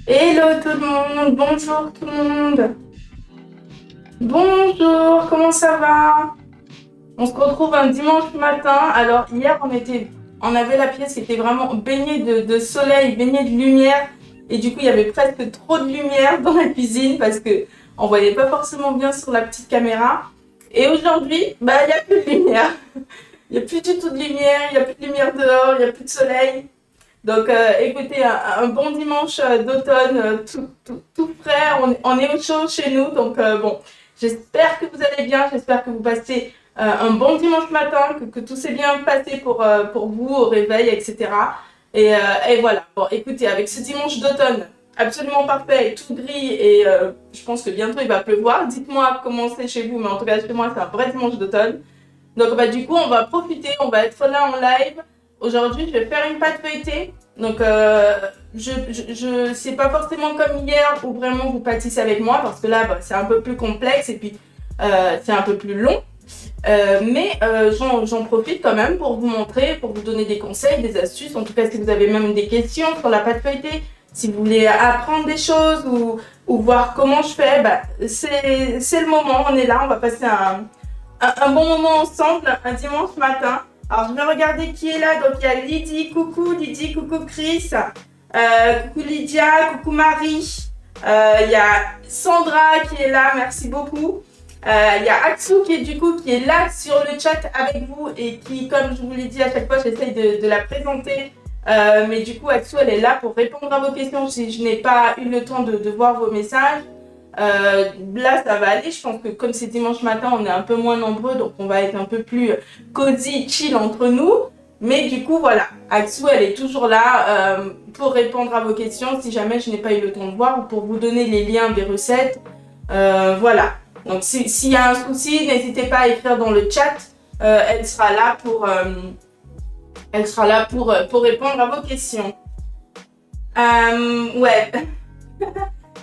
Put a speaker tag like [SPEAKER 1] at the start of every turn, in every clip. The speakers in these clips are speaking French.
[SPEAKER 1] Hello tout le monde, bonjour tout le monde. Bonjour, comment ça va? On se retrouve un dimanche matin. Alors hier on avait la pièce qui était vraiment baignée de soleil, baignée de lumière. Et du coup il y avait presque trop de lumière dans la cuisine parce que on voyait pas forcément bien sur la petite caméra. Et aujourd'hui, il n'y a plus de lumière. Il n'y a plus du tout de lumière, il n'y a plus de lumière dehors, il n'y a plus de soleil. Donc, écoutez, un bon dimanche d'automne, tout frais, on est au chaud chez nous. Donc, bon, j'espère que vous allez bien, j'espère que vous passez un bon dimanche matin, que tout s'est bien passé pour vous au réveil, etc. Et voilà, bon, écoutez, avec ce dimanche d'automne absolument parfait, tout gris, et je pense que bientôt il va pleuvoir. Dites-moi comment c'est chez vous, mais en tout cas, chez moi, c'est un vrai dimanche d'automne. Donc, du coup, on va profiter, on va être là en live. Aujourd'hui, je vais faire une pâte feuilletée. Donc, c'est pas forcément comme hier où vraiment vous pâtissez avec moi parce que là, c'est un peu plus complexe et puis c'est un peu plus long. Mais j'en profite quand même pour vous montrer, pour vous donner des conseils, des astuces. En tout cas, si vous avez même des questions sur la pâte feuilletée, si vous voulez apprendre des choses ou voir comment je fais, c'est le moment. On est là, on va passer un bon moment ensemble, un dimanche matin. Alors, je vais regarder qui est là. Donc, il y a Lydie, coucou Chris, coucou Lydia, coucou Marie. Il y a Sandra qui est là, merci beaucoup. Il y a Atsu qui est là sur le chat avec vous et qui, comme je vous l'ai dit à chaque fois, j'essaye de la présenter. Mais du coup, Atsu, elle est là pour répondre à vos questions si je n'ai pas eu le temps de voir vos messages. Là, ça va aller. Je pense que comme c'est dimanche matin, on est un peu moins nombreux, donc on va être un peu plus cosy, chill entre nous. Mais du coup, voilà, Axou, elle est toujours là pour répondre à vos questions si jamais je n'ai pas eu le temps de voir ou pour vous donner les liens des recettes. Voilà. Donc, s'il y a un souci, n'hésitez pas à écrire dans le chat. Elle sera là pour répondre à vos questions. Ouais.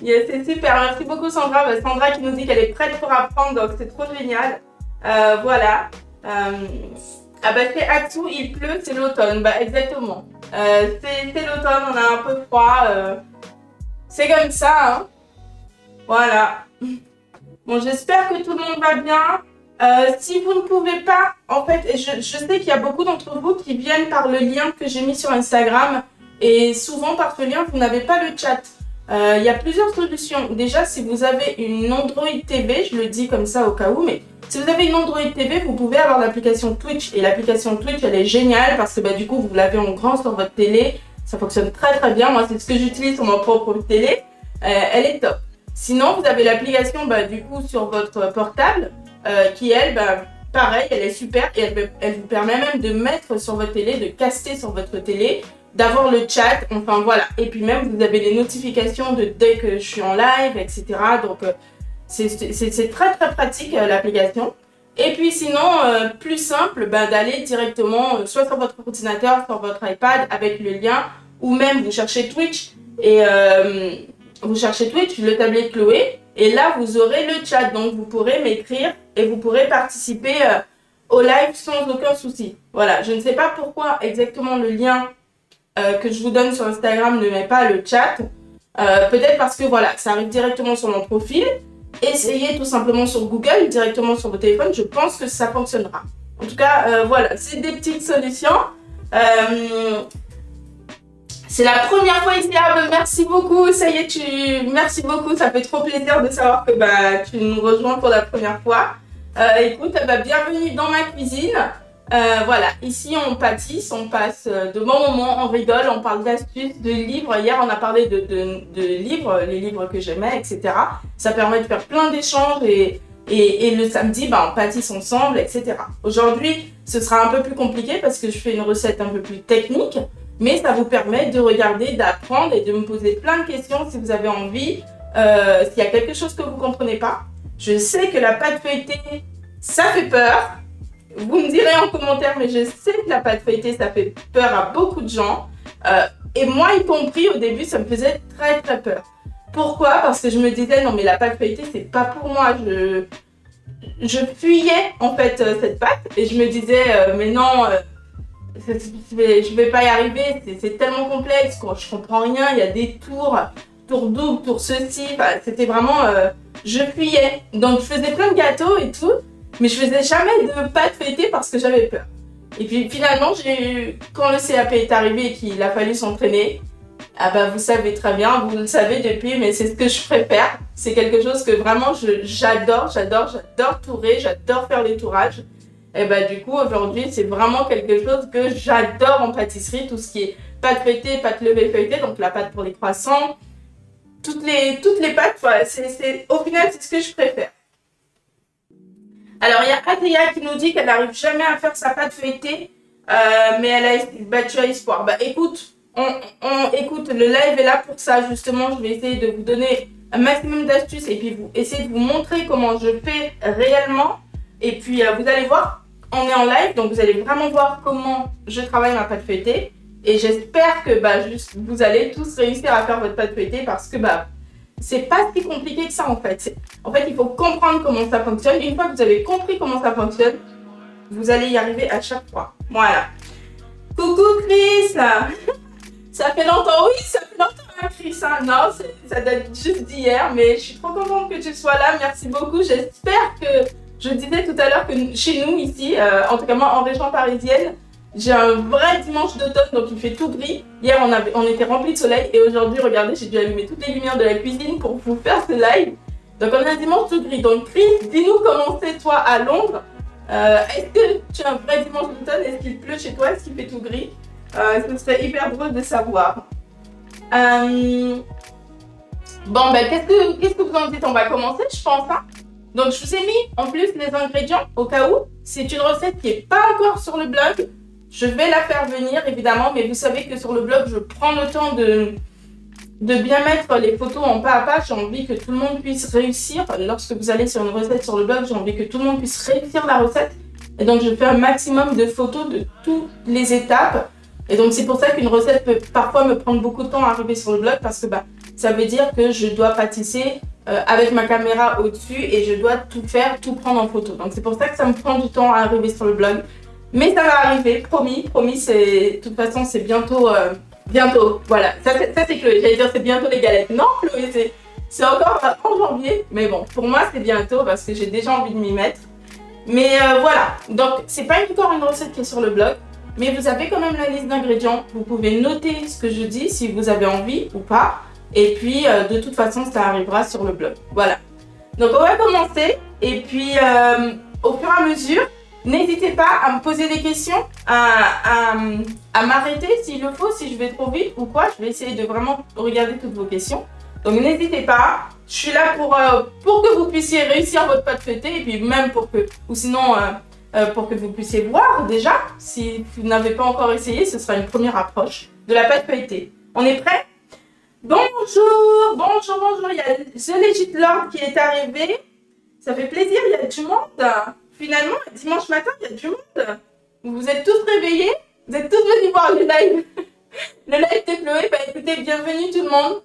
[SPEAKER 1] Yes, c'est super, merci beaucoup Sandra. Sandra qui nous dit qu'elle est prête pour apprendre, donc c'est trop génial. Voilà. Chez Atsu, il pleut, c'est l'automne. Exactement. C'est l'automne, on a un peu froid. C'est comme ça, hein. Voilà. Bon, j'espère que tout le monde va bien. Si vous ne pouvez pas, en fait, je sais qu'il y a beaucoup d'entre vous qui viennent par le lien que j'ai mis sur Instagram. Et souvent, par ce lien, vous n'avez pas le chat. Il y a plusieurs solutions. Déjà, si vous avez une Android TV, je le dis comme ça au cas où, mais si vous avez une Android TV, vous pouvez avoir l'application Twitch. Et l'application Twitch, elle est géniale parce que du coup, vous l'avez en grand sur votre télé. Ça fonctionne très très bien. Moi, c'est ce que j'utilise sur ma propre télé. Elle est top. Sinon, vous avez l'application du coup sur votre portable qui, elle, pareil, elle est super et elle vous permet même de mettre sur votre télé, de caster sur votre télé, d'avoir le chat, enfin voilà. Et puis même, vous avez les notifications dès que je suis en live, etc. Donc, c'est très très pratique l'application. Et puis sinon, plus simple, d'aller directement soit sur votre ordinateur, sur votre iPad avec le lien, ou même vous cherchez Twitch et vous cherchez Twitch, le tablette Chloé, et là vous aurez le chat, donc vous pourrez m'écrire et vous pourrez participer au live sans aucun souci. Voilà, je ne sais pas pourquoi exactement le lien que je vous donne sur Instagram ne met pas le chat. Peut-être parce que voilà, ça arrive directement sur mon profil. Essayez tout simplement sur Google, directement sur votre téléphone, je pense que ça fonctionnera. En tout cas, voilà, c'est des petites solutions. C'est la première fois ici, merci beaucoup, ça y est, merci beaucoup, ça fait trop plaisir de savoir que tu nous rejoins pour la première fois. Écoute, bienvenue dans ma cuisine. Voilà, ici on pâtisse, on passe de bons moments, on rigole, on parle d'astuces, de livres. Hier on a parlé de livres, les livres que j'aimais, etc. Ça permet de faire plein d'échanges et le samedi, on pâtisse ensemble, etc. Aujourd'hui, ce sera un peu plus compliqué parce que je fais une recette un peu plus technique, mais ça vous permet de regarder, d'apprendre et de me poser plein de questions si vous avez envie, s'il y a quelque chose que vous ne comprenez pas. Je sais que la pâte feuilletée, ça fait peur. Vous me direz en commentaire, mais je sais que la pâte feuilletée, ça fait peur à beaucoup de gens. Et moi, y compris, au début, ça me faisait très très peur. Pourquoi? Parce que je me disais, non mais la pâte feuilletée, c'est pas pour moi. Je fuyais en fait cette pâte et je me disais, mais non, je vais pas y arriver, c'est tellement complexe, je comprends rien, il y a des tours. tour double, tour ceci. Enfin, c'était vraiment... je fuyais. Donc, je faisais plein de gâteaux et tout. Mais je faisais jamais de pâte feuilletée parce que j'avais peur. Et puis finalement, quand le CAP est arrivé et qu'il a fallu s'entraîner, ah bah vous savez très bien, vous le savez depuis, mais c'est ce que je préfère. C'est quelque chose que vraiment j'adore tourer, j'adore faire les tourages. Et bah du coup aujourd'hui c'est vraiment quelque chose que j'adore en pâtisserie, tout ce qui est pâte feuilletée, pâte levée feuilletée, donc la pâte pour les croissants, toutes les pâtes, voilà, au final c'est ce que je préfère. Alors, il y a Adria qui nous dit qu'elle n'arrive jamais à faire sa pâte feuilletée, mais elle a battu à espoir. Bah écoute, écoute, le live est là pour ça, justement. Je vais essayer de vous donner un maximum d'astuces et puis essayer de vous montrer comment je fais réellement. Et puis, vous allez voir, on est en live, donc vous allez vraiment voir comment je travaille ma pâte feuilletée. Et j'espère que vous allez tous réussir à faire votre pâte feuilletée parce que c'est pas si compliqué que ça en fait. En fait, il faut comprendre comment ça fonctionne. Une fois que vous avez compris comment ça fonctionne, vous allez y arriver à chaque fois. Voilà. Coucou Chris. Ça fait longtemps, oui, ça fait longtemps Chris. Hein. Non, ça date juste d'hier, mais je suis trop contente que tu sois là. Merci beaucoup. J'espère que, je disais tout à l'heure que chez nous ici, en tout cas moi en région parisienne, j'ai un vrai dimanche d'automne, donc il fait tout gris. Hier, on était rempli de soleil et aujourd'hui, regardez, j'ai dû allumer toutes les lumières de la cuisine pour vous faire ce live. Donc, on a un dimanche tout gris. Donc, Chris, dis-nous comment c'est toi à Londres. Est-ce que tu as un vrai dimanche d'automne? Est-ce qu'il pleut chez toi? Est-ce qu'il fait tout gris? Ce serait hyper drôle de savoir. Bon, ben, qu'est-ce que vous en dites? On va commencer, je pense. Hein. Donc, je vous ai mis en plus les ingrédients au cas où. C'est une recette qui n'est pas encore sur le blog. Je vais la faire venir évidemment, mais vous savez que sur le blog, je prends le temps de bien mettre les photos en pas à pas. J'ai envie que tout le monde puisse réussir. Lorsque vous allez sur une recette sur le blog, j'ai envie que tout le monde puisse réussir la recette. Et donc, je fais un maximum de photos de toutes les étapes. Et donc, c'est pour ça qu'une recette peut parfois me prendre beaucoup de temps à arriver sur le blog parce que ça veut dire que je dois pâtisser avec ma caméra au-dessus et je dois tout faire, tout prendre en photo. Donc, c'est pour ça que ça me prend du temps à arriver sur le blog. Mais ça va arriver, promis, de toute façon c'est bientôt, voilà, ça c'est Chloé, j'allais dire c'est bientôt les galettes, non Chloé, c'est encore en janvier, mais bon, pour moi c'est bientôt parce que j'ai déjà envie de m'y mettre, mais voilà, donc c'est pas encore une recette qui est sur le blog, mais vous avez quand même la liste d'ingrédients, vous pouvez noter ce que je dis si vous avez envie ou pas, et puis de toute façon ça arrivera sur le blog, voilà. Donc on va commencer, et puis au fur et à mesure, n'hésitez pas à me poser des questions, à m'arrêter s'il le faut, si je vais trop vite ou quoi. Je vais essayer de vraiment regarder toutes vos questions. Donc n'hésitez pas, je suis là pour que vous puissiez réussir votre pâte feuilletée et puis même pour que vous puissiez voir déjà. Si vous n'avez pas encore essayé, ce sera une première approche de la pâte feuilletée. On est prêt? Bonjour, bonjour, il y a The Legit Lord qui est arrivé. Ça fait plaisir, il y a du monde. Finalement, dimanche matin, il y a du monde. Vous êtes tous réveillés? Vous êtes tous venus voir le live? Le live de Chloé. Bah écoutez, bienvenue tout le monde.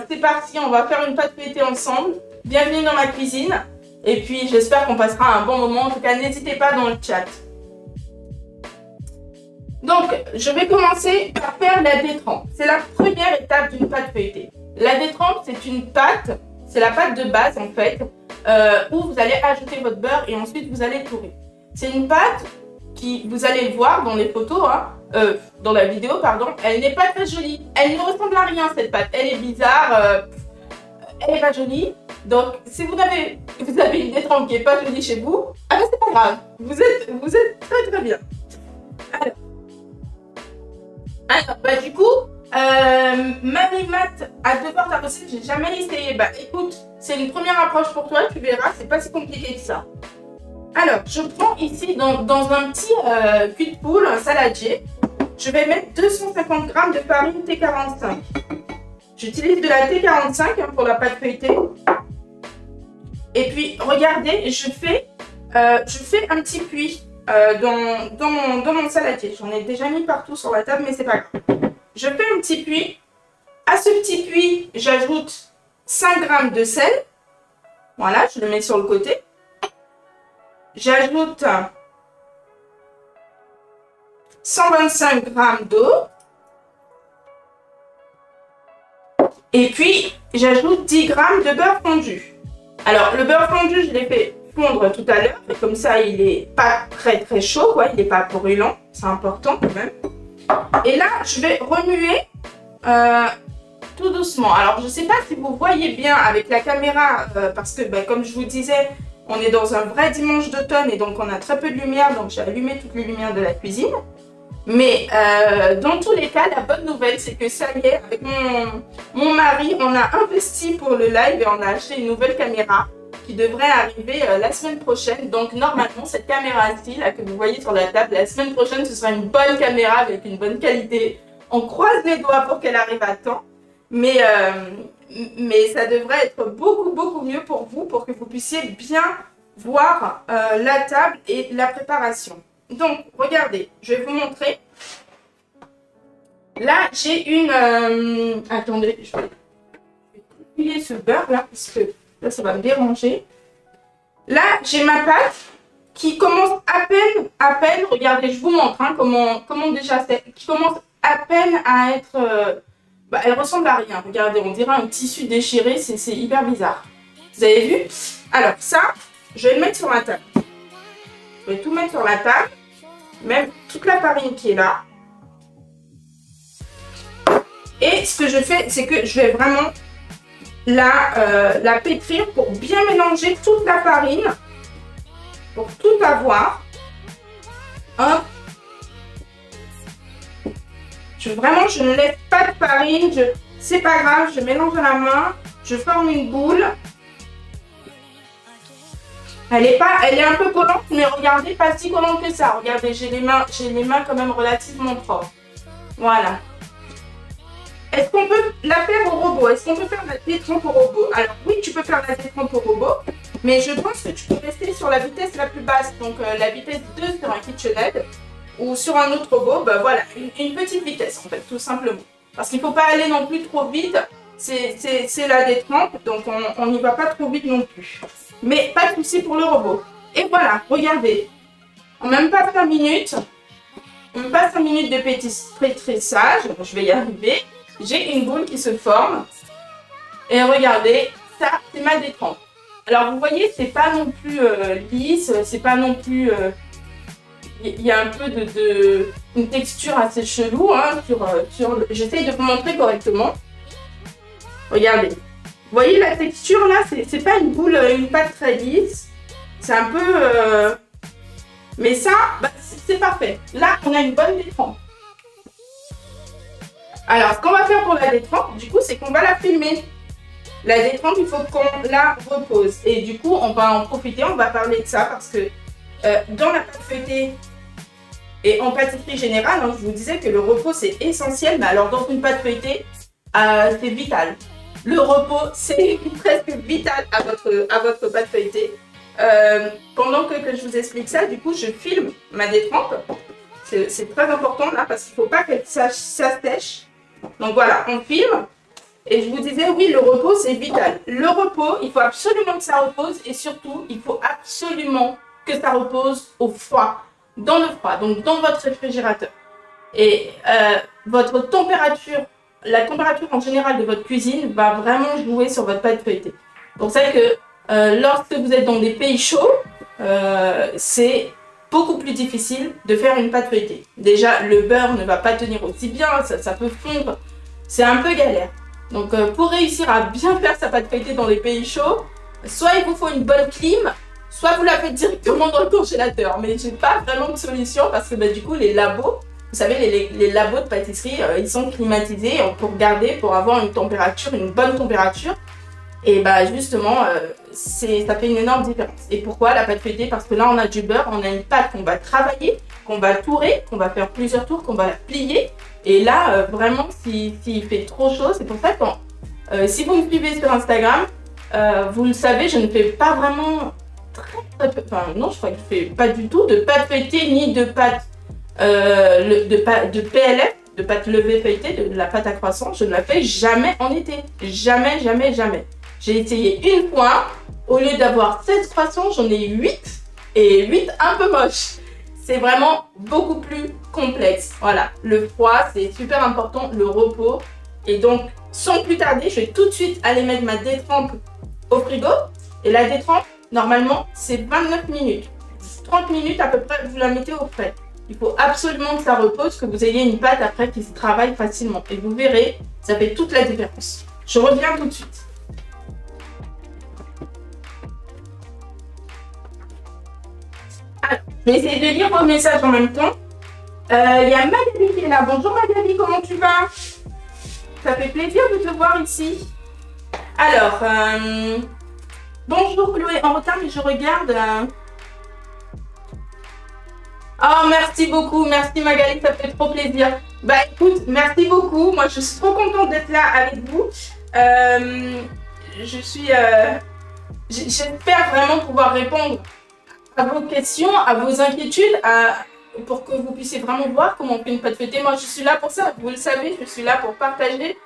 [SPEAKER 1] C'est parti, on va faire une pâte feuilletée ensemble. Bienvenue dans ma cuisine. Et puis, j'espère qu'on passera un bon moment. En tout cas, n'hésitez pas dans le chat. Donc, je vais commencer par faire la détrempe. C'est la première étape d'une pâte feuilletée. La détrempe, c'est une pâte, c'est la pâte de base en fait. Où vous allez ajouter votre beurre et ensuite vous allez tourer. C'est une pâte qui, vous allez le voir dans les photos, hein, dans la vidéo, pardon, elle n'est pas très jolie. Elle ne ressemble à rien cette pâte. Elle est bizarre, elle n'est pas jolie. Donc, si vous avez une détrempe qui n'est pas jolie chez vous, ah ben c'est pas grave. Vous êtes très très bien. Alors bah du coup, Mamie Mat a devoir ta recette, j'ai jamais essayé. Bah écoute, c'est une première approche pour toi, tu verras, c'est pas si compliqué que ça. Alors, je prends ici dans un petit cul de poule, un saladier, je vais mettre 250 g de farine T45. J'utilise de la T45 hein, pour la pâte feuilletée. Et puis, regardez, je fais un petit puits dans mon saladier. J'en ai déjà mis partout sur la table, mais c'est pas grave. Je fais un petit puits. À ce petit puits, j'ajoute 5 g de sel. Voilà, je le mets sur le côté. J'ajoute 125 g d'eau. Et puis, j'ajoute 10 grammes de beurre fondu. Alors, le beurre fondu, je l'ai fait fondre tout à l'heure. Et comme ça, il n'est pas très chaud, quoi. Il n'est pas brûlant. C'est important quand même. Et là, je vais remuer tout doucement. Alors, je ne sais pas si vous voyez bien avec la caméra, parce que, comme je vous disais, on est dans un vrai dimanche d'automne et donc on a très peu de lumière. Donc, j'ai allumé toutes les lumières de la cuisine. Mais dans tous les cas, la bonne nouvelle, c'est que ça y est, avec mon mari, on a investi pour le live et on a acheté une nouvelle caméra qui devrait arriver la semaine prochaine. Donc normalement, cette caméra-ci, là, que vous voyez sur la table, la semaine prochaine, ce sera une bonne caméra avec une bonne qualité. On croise les doigts pour qu'elle arrive à temps. Mais ça devrait être beaucoup mieux pour vous, pour que vous puissiez bien voir la table et la préparation. Donc, regardez, je vais vous montrer. Là, j'ai une... attendez, je vais couler ce beurre là, parce que là, ça va me déranger. Là, j'ai ma pâte qui commence à peine, regardez, je vous montre hein, comment déjà c'est, qui commence à peine à être... elle ressemble à rien, regardez, on dirait un tissu déchiré, c'est hyper bizarre. Vous avez vu? Alors, ça, je vais le mettre sur la table. Je vais tout mettre sur la table, même toute la farine qui est là. Et ce que je fais, c'est que je vais vraiment la pétrir pour bien mélanger toute la farine, pour tout avoir. Hop. Vraiment, je ne laisse pas de farine, c'est pas grave, je mélange à la main, je forme une boule. Elle est un peu collante, mais regardez, pas si collante que ça. Regardez, j'ai les mains quand même relativement propres. Voilà. Est-ce qu'on peut la faire au robot? Est-ce qu'on peut faire la détrempe au robot? Alors oui, tu peux faire la détrempe au robot, mais je pense que tu peux rester sur la vitesse la plus basse, donc la vitesse 2 sur un KitchenAid ou sur un autre robot, voilà, une petite vitesse en fait, tout simplement. Parce qu'il ne faut pas aller non plus trop vite, c'est la détrempe, donc on n'y va pas trop vite non plus. Mais pas de souci pour le robot. Et voilà, regardez, en même pas 5 minutes, de pétrissage, je vais y arriver, j'ai une boule qui se forme. Et regardez, ça c'est ma détrempe. Alors vous voyez, c'est pas non plus lisse, c'est pas non plus... Il y a un peu une texture assez chelou, hein, j'essaye de vous montrer correctement. Regardez. Vous voyez la texture là, c'est pas une boule, une pâte très lisse. C'est un peu... Mais ça, c'est parfait. Là, on a une bonne détrempe. Alors, ce qu'on va faire pour la détrempe, du coup, c'est qu'on va la filmer. La détrempe, il faut qu'on la repose. Et du coup, on va en profiter, on va parler de ça parce que dans la pâte feuilletée et en pâtisserie générale, hein, je vous disais que le repos, c'est essentiel. Mais alors, dans une pâte feuilletée, c'est vital. Le repos, c'est presque vital à votre pâte feuilletée. Pendant que je vous explique ça, du coup, je filme ma détrempe. C'est très important là parce qu'il ne faut pas que ça sèche. Donc voilà, on filme. Et je vous disais, oui, le repos, c'est vital. Le repos, il faut absolument que ça repose. Et surtout, il faut absolument que ça repose au froid. Dans le froid, donc dans votre réfrigérateur. Et votre température, la température en général de votre cuisine va vraiment jouer sur votre pâte feuilletée. C'est pour ça que lorsque vous êtes dans des pays chauds, c'est beaucoup plus difficile de faire une pâte feuilletée. Déjà, le beurre ne va pas tenir aussi bien, ça peut fondre. C'est un peu galère. Donc, pour réussir à bien faire sa pâte feuilletée dans les pays chauds, soit il vous faut une bonne clim, soit vous la faites directement dans le congélateur. Mais je n'ai pas vraiment de solution parce que du coup, les labos, vous savez, les labos de pâtisserie, ils sont climatisés pour garder, pour avoir une température, une bonne température. Et justement, ça fait une énorme différence. Et pourquoi la pâte feuilletée? Parce que là, on a du beurre, on a une pâte qu'on va travailler, qu'on va tourer, qu'on va faire plusieurs tours, qu'on va la plier. Et là, vraiment, s'il fait trop chaud, c'est pour ça que si vous me suivez sur Instagram, vous le savez, je ne fais pas vraiment très peu, enfin non, je crois que je ne fais pas du tout de pâte feuilletée ni de pâte de PLF, de pâte levée feuilletée, de la pâte à croissant. Je ne la fais jamais en été. Jamais, jamais, jamais. J'ai essayé une fois, au lieu d'avoir 16 croissants, j'en ai 8 et 8 un peu moches. C'est vraiment beaucoup plus complexe. Voilà, le froid, c'est super important, le repos. Et donc, sans plus tarder, je vais tout de suite aller mettre ma détrempe au frigo. Et la détrempe, normalement, c'est 29 minutes. 30 minutes à peu près, vous la mettez au frais. Il faut absolument que ça repose, que vous ayez une pâte après qui se travaille facilement. Et vous verrez, ça fait toute la différence. Je reviens tout de suite. Alors, je vais essayer de lire vos messages en même temps. Il y a Magali qui est là. Bonjour Magali, comment tu vas? Ça fait plaisir de te voir ici. Alors, bonjour Chloé, en retard mais je regarde. Oh, merci beaucoup, merci Magali, ça fait trop plaisir. Bah écoute, merci beaucoup, moi je suis trop contente d'être là avec vous. J'espère vraiment pouvoir répondre à vos questions, à vos inquiétudes, pour que vous puissiez vraiment voir comment on fait une pâte feuilletée. Moi je suis là pour ça, vous le savez, je suis là pour partager.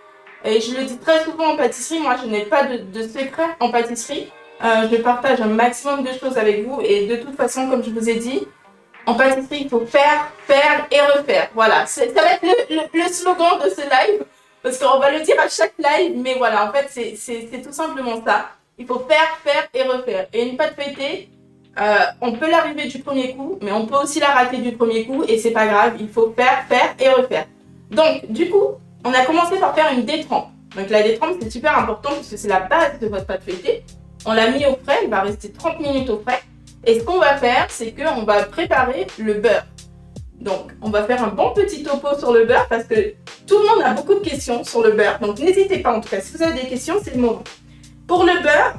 [SPEAKER 1] Et je le dis très souvent en pâtisserie, moi je n'ai pas de secret en pâtisserie. Je partage un maximum de choses avec vous et de toute façon, comme je vous ai dit, en pâtisserie, il faut faire, faire et refaire. Voilà, ça va être le slogan de ce live, parce qu'on va le dire à chaque live, mais voilà, en fait, c'est tout simplement ça. Il faut faire, faire et refaire. Et une pâte feuilletée, on peut l'arriver du premier coup, mais on peut aussi la rater du premier coup, et c'est pas grave, il faut faire, faire et refaire. Donc, du coup, on a commencé par faire une détrempe. Donc, la détrempe, c'est super important, parce que c'est la base de votre pâte feuilletée. On l'a mis au frais, il va rester 30 minutes au frais. Et ce qu'on va faire, c'est qu'on va préparer le beurre. Donc, on va faire un bon petit topo sur le beurre parce que tout le monde a beaucoup de questions sur le beurre. Donc, n'hésitez pas, en tout cas, si vous avez des questions, c'est le moment. Pour le beurre,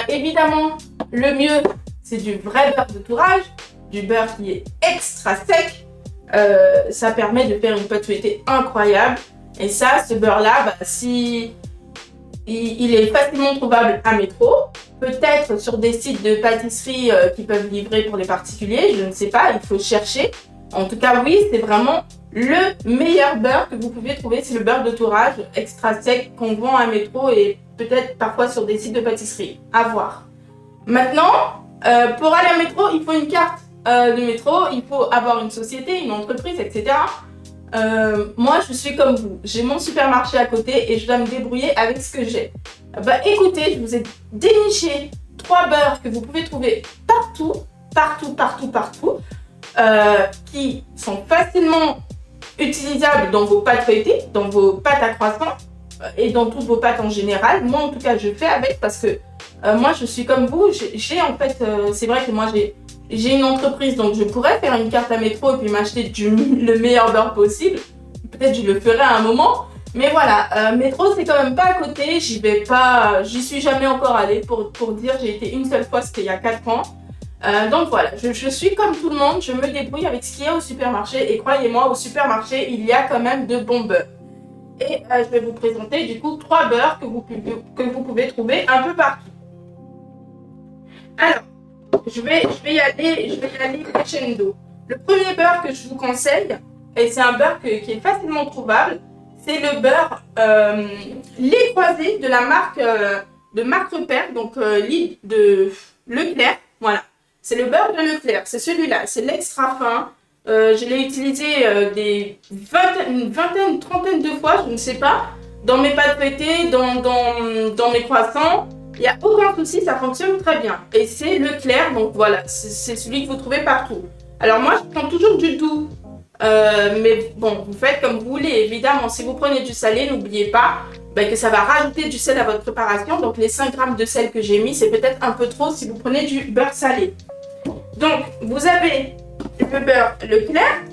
[SPEAKER 1] évidemment, le mieux, c'est du vrai beurre de tourage, du beurre qui est extra sec. Ça permet de faire une pâte feuilletée incroyable. Et ça, ce beurre-là, si il est facilement trouvable à métro. Peut-être sur des sites de pâtisserie qui peuvent livrer pour les particuliers, je ne sais pas, il faut chercher. En tout cas, oui, c'est vraiment le meilleur beurre que vous pouvez trouver, c'est le beurre de tourage extra sec qu'on vend à métro et peut-être parfois sur des sites de pâtisserie. À voir. Maintenant, pour aller à métro, il faut une carte de métro, il faut avoir une société, une entreprise, etc. Moi, je suis comme vous. J'ai mon supermarché à côté et je dois me débrouiller avec ce que j'ai. Bah écoutez, je vous ai déniché 3 beurres que vous pouvez trouver partout, qui sont facilement utilisables dans vos pâtes feuilletées, dans vos pâtes à croissant et dans toutes vos pâtes en général. Moi, en tout cas, je fais avec parce que moi, je suis comme vous. J'ai en fait, c'est vrai que moi, j'ai une entreprise, donc je pourrais faire une carte à métro et puis m'acheter le meilleur beurre possible. Peut-être je le ferai à un moment. Mais voilà, métro, c'est quand même pas à côté. J'y suis jamais encore allée pour dire. J'ai été une seule fois, c'était il y a 4 ans. Donc voilà, je suis comme tout le monde. Je me débrouille avec ce qu'il y a au supermarché. Et croyez-moi, au supermarché, il y a quand même de bons beurres. Et je vais vous présenter du coup 3 beurres que vous pouvez trouver un peu partout. Alors, je vais y aller crescendo. Le premier beurre que je vous conseille, et c'est un beurre qui est facilement trouvable, c'est le beurre lait croisé de la marque Repère, donc de Leclerc. Voilà, c'est le beurre de Leclerc, c'est celui-là, c'est l'extra fin. Je l'ai utilisé une vingtaine, trentaine de fois, je ne sais pas, dans mes pâtes feuilletées, dans mes croissants. Il n'y a aucun souci, ça fonctionne très bien. Et c'est Leclerc, donc voilà, c'est celui que vous trouvez partout. Alors moi, je prends toujours du doux. Mais bon, vous faites comme vous voulez, évidemment. Si vous prenez du salé, n'oubliez pas que ça va rajouter du sel à votre préparation. Donc les 5 grammes de sel que j'ai mis, c'est peut-être un peu trop si vous prenez du beurre salé. Donc vous avez le beurre Leclerc.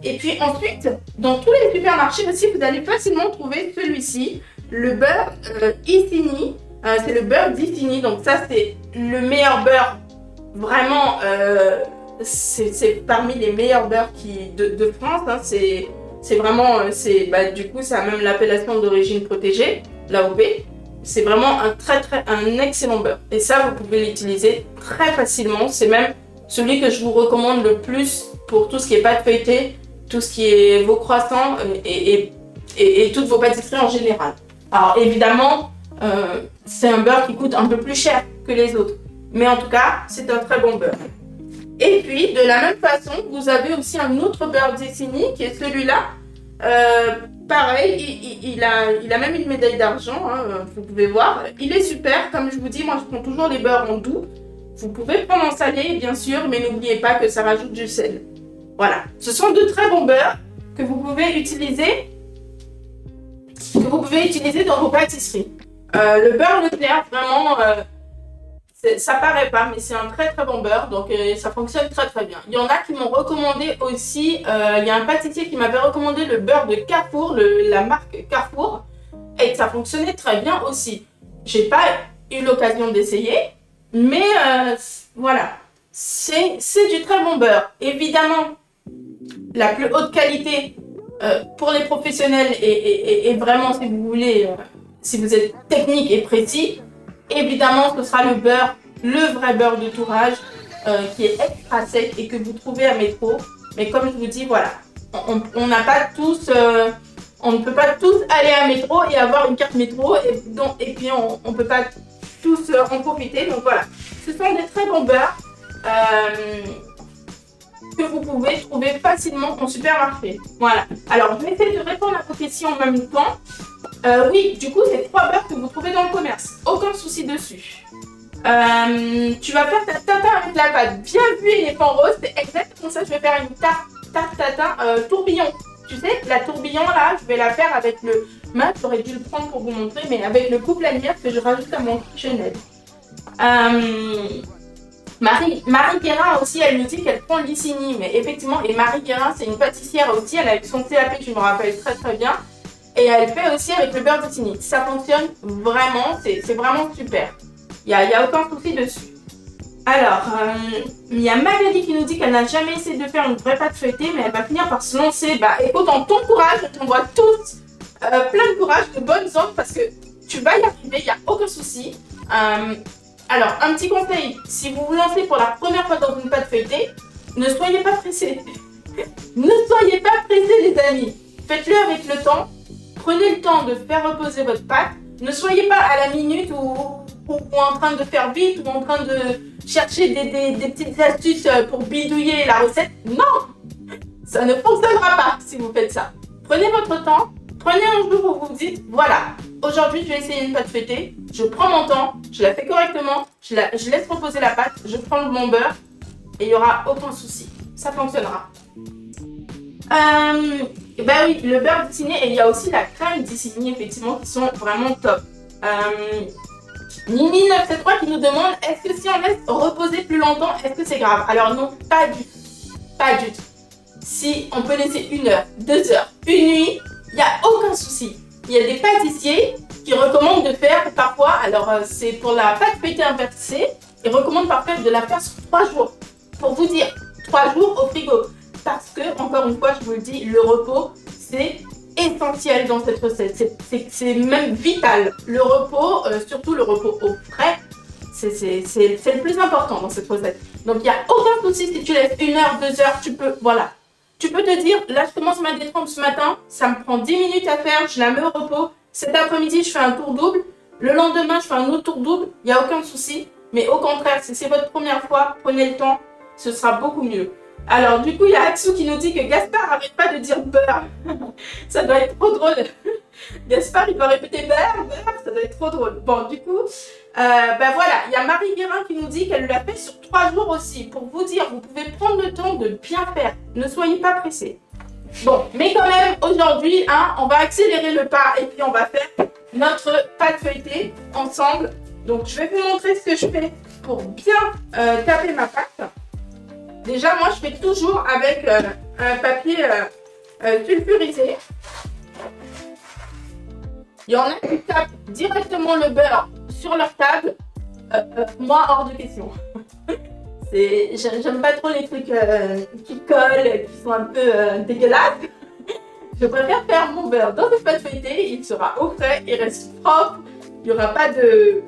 [SPEAKER 1] Et puis ensuite, dans tous les supermarchés aussi, vous allez facilement trouver celui-ci, le beurre Icini. C'est le beurre d'Icini. Donc ça, c'est le meilleur beurre. Vraiment, c'est parmi les meilleurs beurres de France. Hein. C'est vraiment, du coup, ça a même l'appellation d'origine protégée, l'AOP. C'est vraiment un excellent beurre. Et ça, vous pouvez l'utiliser très facilement. C'est même celui que je vous recommande le plus pour tout ce qui est pâte feuilletée, tout ce qui est vos croissants et toutes vos pâtisseries en général. Alors évidemment, c'est un beurre qui coûte un peu plus cher que les autres. Mais en tout cas, c'est un très bon beurre. Et puis, de la même façon, vous avez aussi un autre beurre d'Icini qui est celui-là. Pareil, il a même une médaille d'argent, hein, vous pouvez voir. Il est super, comme je vous dis, moi je prends toujours les beurres en doux. Vous pouvez prendre en salé, bien sûr, mais n'oubliez pas que ça rajoute du sel. Voilà, ce sont de très bons beurres que vous pouvez utiliser dans vos pâtisseries. Le beurre Leclerc, vraiment, ça paraît pas, mais c'est un très très bon beurre, donc ça fonctionne très très bien. Il y en a qui m'ont recommandé aussi, il y a un pâtissier qui m'avait recommandé le beurre de Carrefour, la marque Carrefour, et ça fonctionnait très bien aussi. J'ai pas eu l'occasion d'essayer, mais voilà, c'est du très bon beurre. Évidemment, la plus haute qualité pour les professionnels et vraiment si vous voulez, si vous êtes technique et précis, évidemment ce sera le vrai beurre de Tourage qui est extra sec et que vous trouvez à Métro. Mais comme je vous dis, voilà, on n'a pas tous, on ne peut pas tous aller à Métro et avoir une carte Métro et puis on ne peut pas tous en profiter. Donc voilà, ce sont des très bons beurres que vous pouvez trouver facilement en supermarché. Voilà. Alors, je vais essayer de répondre à vos questions en même temps. Oui, du coup, c'est 3 beurres que vous trouvez dans le commerce. Aucun souci dessus. Tu vas faire ta tatin avec la pâte bien vue et les pans roses. C'est exactement ça. Je vais faire une tarte tatin tourbillon. Tu sais, la tourbillon là, je vais la faire avec le... Mince, j'aurais dû le prendre pour vous montrer, mais avec le couple lanière que je rajoute à mon KitchenAid. Marie Guérin aussi, elle nous dit qu'elle prend l'Icini, mais effectivement, et Marie Guérin, c'est une pâtissière aussi, elle a eu son CAP, je me rappelle très très bien, et elle fait aussi avec le beurre d'Icini. Ça fonctionne vraiment, c'est vraiment super. Il y a aucun souci dessus. Alors, il y a Magali qui nous dit qu'elle n'a jamais essayé de faire une vraie pâte feuilletée, mais elle va finir par se lancer. Bah écoute, on t'encourage, on t'envoie tous plein de courage, de bonnes ondes, parce que tu vas y arriver, il n'y a aucun souci. Alors, un petit conseil, si vous vous lancez pour la première fois dans une pâte feuilletée, ne soyez pas pressés. Ne soyez pas pressés, les amis. Faites-le avec le temps. Prenez le temps de faire reposer votre pâte. Ne soyez pas à la minute ou en train de faire vite ou en train de chercher des petites astuces pour bidouiller la recette. Non! Ça ne fonctionnera pas si vous faites ça. Prenez votre temps. Prenez un jour où vous vous dites, voilà, aujourd'hui je vais essayer une pâte feuilletée, je prends mon temps, je la fais correctement, je laisse reposer la pâte, je prends mon beurre et il n'y aura aucun souci. Ça fonctionnera. Ben oui, le beurre d'Icini et il y a aussi la crème d'Icini effectivement qui sont vraiment top. Nini973 qui nous demande, est-ce que si on laisse reposer plus longtemps, est-ce que c'est grave? Alors non, pas du tout. Pas du tout. Si on peut laisser 1 heure, 2 heures, une nuit, il n'y a aucun souci. Il y a des pâtissiers qui recommandent de faire parfois, alors c'est pour la pâte feuilletée inversée, ils recommandent parfois de la faire sur 3 jours. Pour vous dire, 3 jours au frigo. Parce que, encore une fois, je vous le dis, le repos, c'est essentiel dans cette recette. C'est même vital. Le repos, surtout le repos au frais, c'est le plus important dans cette recette. Donc, il n'y a aucun souci si tu laisses 1 heure, 2 heures, tu peux, voilà. Tu peux te dire, là je commence ma détrempe ce matin, ça me prend 10 minutes à faire, je la mets au repos. Cet après-midi, je fais un tour double. Le lendemain, je fais un autre tour double. Il n'y a aucun souci. Mais au contraire, si c'est votre première fois, prenez le temps, ce sera beaucoup mieux. Alors du coup, il y a Atsu qui nous dit que Gaspard n'arrête pas de dire beurre. Ça doit être trop drôle. Gaspard, il doit répéter beurre, ça doit être trop drôle. Bon, du coup, ben voilà, il y a Marie Guérin qui nous dit qu'elle l'a fait sur 3 jours aussi. Pour vous dire, vous pouvez prendre le temps de bien faire. Ne soyez pas pressés. Bon, mais quand même, aujourd'hui, hein, on va accélérer le pas et puis on va faire notre pâte feuilletée ensemble. Donc, je vais vous montrer ce que je fais pour bien taper ma pâte. Déjà, moi, je fais toujours avec un papier sulfurisé. Il y en a qui tapent directement le beurre sur leur table. Moi, hors de question. J'aime pas trop les trucs qui collent, qui sont un peu dégueulasses. Je préfère faire mon beurre dans une pâte feuilletée. Il sera au frais, il reste propre. Il n'y aura pas de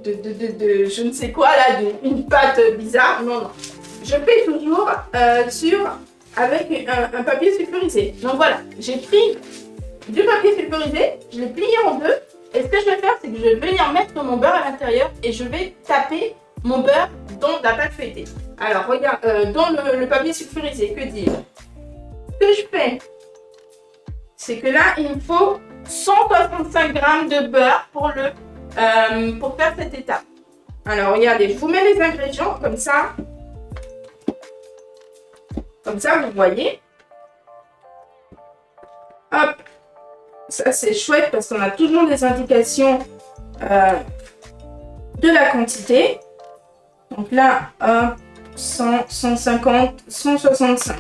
[SPEAKER 1] je ne sais quoi là, une pâte bizarre. Non, non. Je fais toujours avec un papier sulfurisé. Donc voilà, j'ai pris du papier sulfurisé, je l'ai plié en deux. Et ce que je vais faire, c'est que je vais venir mettre mon beurre à l'intérieur et je vais taper mon beurre dans la pâte feuilletée. Alors regarde, dans le papier sulfurisé, que dire? Ce que je fais, c'est que là, il me faut 165 grammes de beurre pour faire cette étape. Alors, regardez, je vous mets les ingrédients comme ça. Comme ça, vous voyez. Hop. Ça, c'est chouette parce qu'on a toujours des indications de la quantité. Donc là, hop, 100, 150, 165.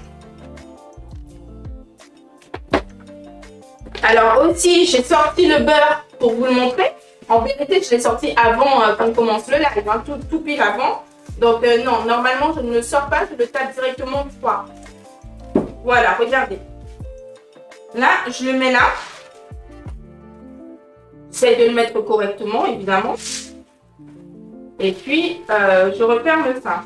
[SPEAKER 1] Alors aussi, j'ai sorti le beurre pour vous le montrer. En vérité, je l'ai sorti avant qu'on commence le live, hein, tout pile avant. Donc non, normalement, je ne le sors pas, je le tape directement froid. Voilà, regardez. Là, je le mets là. J'essaie de le mettre correctement, évidemment. Et puis, je referme ça.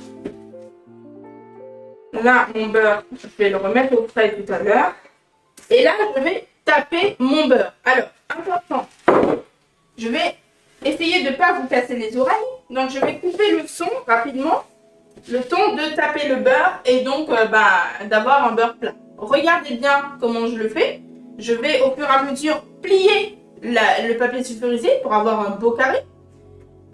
[SPEAKER 1] Là, mon beurre, je vais le remettre au frais tout à l'heure. Et là, je vais taper mon beurre. Alors, important, je vais essayer de ne pas vous casser les oreilles. Donc, je vais couper le son rapidement. Le temps de taper le beurre et donc d'avoir un beurre plat. Regardez bien comment je le fais. Je vais au fur et à mesure plier le papier sulfurisé pour avoir un beau carré.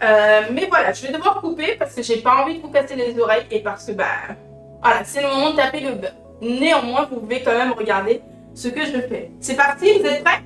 [SPEAKER 1] Mais voilà, je vais devoir couper parce que j'ai pas envie de vous casser les oreilles et parce que voilà, c'est le moment de taper le beurre. Néanmoins, vous pouvez quand même regarder ce que je fais. C'est parti, vous êtes prêts?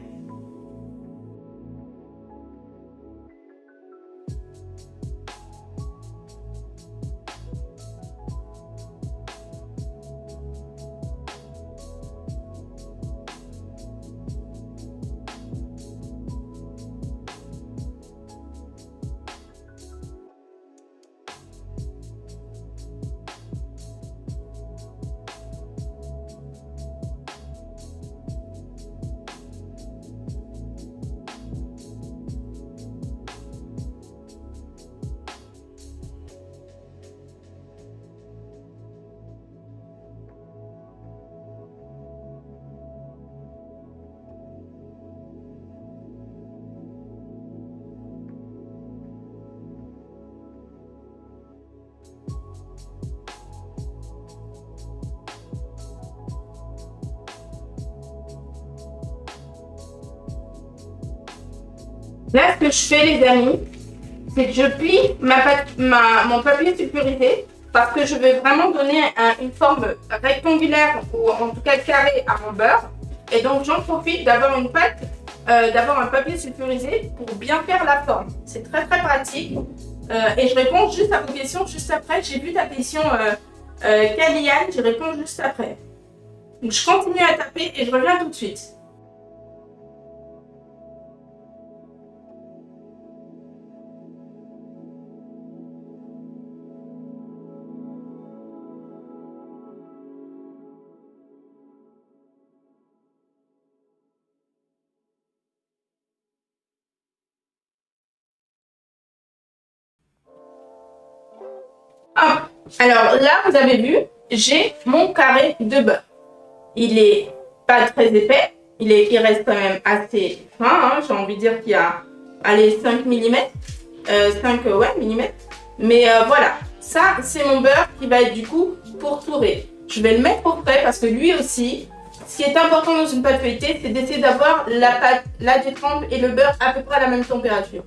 [SPEAKER 1] Là, ce que je fais, les amis, c'est que je plie mon papier sulfurisé parce que je veux vraiment donner une forme rectangulaire ou en tout cas carrée à mon beurre. Et donc, j'en profite d'avoir une pâte, d'avoir un papier sulfurisé pour bien faire la forme. C'est très très pratique. Et je réponds juste à vos questions juste après. J'ai vu ta question, Kaliane, je réponds juste après. Donc, je continue à taper et je reviens tout de suite. Hop. Alors là, vous avez vu, j'ai mon carré de beurre. Il est pas très épais, il reste quand même assez fin. Hein. J'ai envie de dire qu'il y a, allez, 5 mm. 5 mm. Mais voilà, ça c'est mon beurre qui va être du coup pourtouré. Je vais le mettre au frais parce que lui aussi, ce qui est important dans une pâte feuilletée, c'est d'essayer d'avoir la pâte, la détrempe et le beurre à peu près à la même température.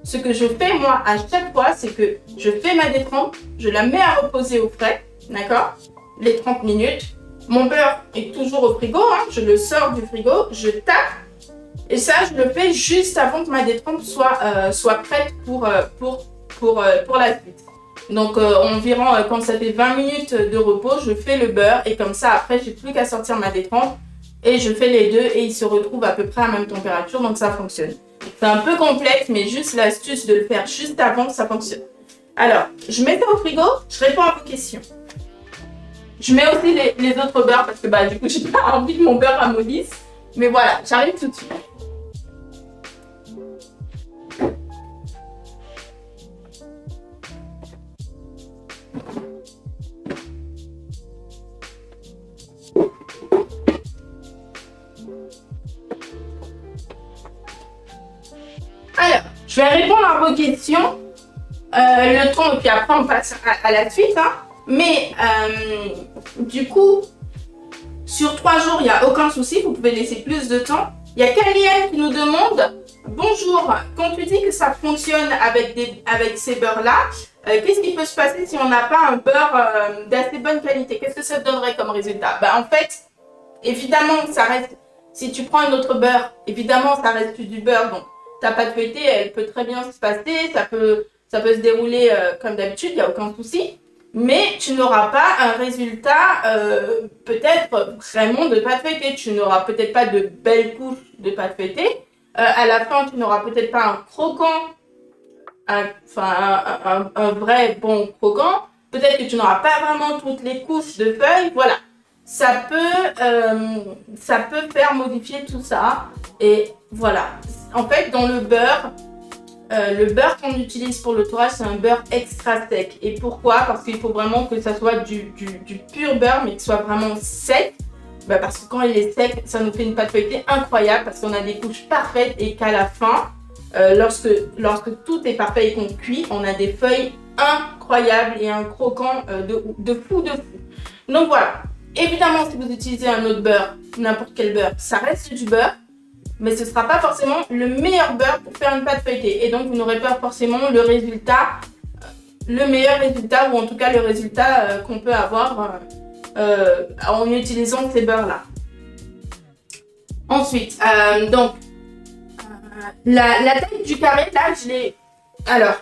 [SPEAKER 1] Ce que je fais moi à chaque fois, c'est que je fais ma détrempe, je la mets à reposer au frais, d'accord? Les 30 minutes. Mon beurre est toujours au frigo, hein, je le sors du frigo, je tape. Et ça, je le fais juste avant que ma détrempe soit prête pour la suite. Donc environ quand ça fait 20 minutes de repos, je fais le beurre et comme ça après j'ai plus qu'à sortir ma détrempe et je fais les deux et ils se retrouvent à peu près à la même température, donc ça fonctionne. C'est un peu complexe mais juste l'astuce de le faire juste avant, ça fonctionne. Alors, je mets ça au frigo, je réponds à vos questions. Je mets aussi les autres beurres parce que du coup j'ai pas envie que mon beurre amollisse. Mais voilà, j'arrive tout de suite. Alors, je vais répondre à vos questions, le temps, et puis après on passe à la suite. Hein. Mais du coup, Sur 3 jours, il n'y a aucun souci, vous pouvez laisser plus de temps. Il y a Kalienne qui nous demande « Bonjour, quand tu dis que ça fonctionne avec ces beurres-là, qu'est-ce qui peut se passer si on n'a pas un beurre d'assez bonne qualité? Qu'est-ce que ça donnerait comme résultat ?» En fait, évidemment, ça reste, si tu prends un autre beurre, évidemment, ça reste du beurre. Donc, ta pâte feuilletée, elle peut très bien se passer, ça peut se dérouler comme d'habitude, il n'y a aucun souci. Mais tu n'auras pas un résultat peut-être vraiment de pâte feuilletée. Tu n'auras peut-être pas de belles couches de pâte feuilletée. À la fin, tu n'auras peut-être pas un croquant, un vrai bon croquant. Peut-être que tu n'auras pas vraiment toutes les couches de feuilles. Voilà, ça peut faire modifier tout ça. Et voilà, en fait, dans le beurre qu'on utilise pour le tourage, c'est un beurre extra sec. Et pourquoi? Parce qu'il faut vraiment que ça soit du pur beurre, mais qu'il soit vraiment sec. Parce que quand il est sec, ça nous fait une pâte feuilletée incroyable parce qu'on a des couches parfaites et qu'à la fin, lorsque tout est parfait et qu'on cuit, on a des feuilles incroyables et un croquant de fou. Donc voilà, évidemment, si vous utilisez un autre beurre, n'importe quel beurre, ça reste du beurre. Mais ce ne sera pas forcément le meilleur beurre pour faire une pâte feuilletée. Et donc, vous n'aurez pas forcément le meilleur résultat, ou en tout cas le résultat qu'on peut avoir en utilisant ces beurres-là. Ensuite, la taille du carré, là, je l'ai... Alors,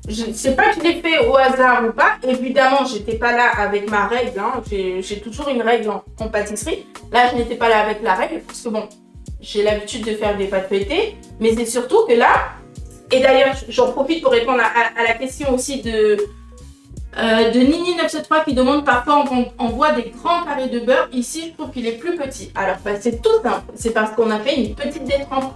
[SPEAKER 1] je ne sais pas si je l'ai fait au hasard ou pas. Évidemment, je n'étais pas là avec ma règle. Hein. J'ai toujours une règle en pâtisserie. Là, je n'étais pas là avec la règle parce que bon... J'ai l'habitude de faire des pâtes feuilletées, mais c'est surtout que là, et d'ailleurs j'en profite pour répondre à la question aussi de Nini973 qui demande parfois on voit des grands carrés de beurre. Ici je trouve qu'il est plus petit. Alors c'est tout simple, c'est parce qu'on a fait une petite détrempe.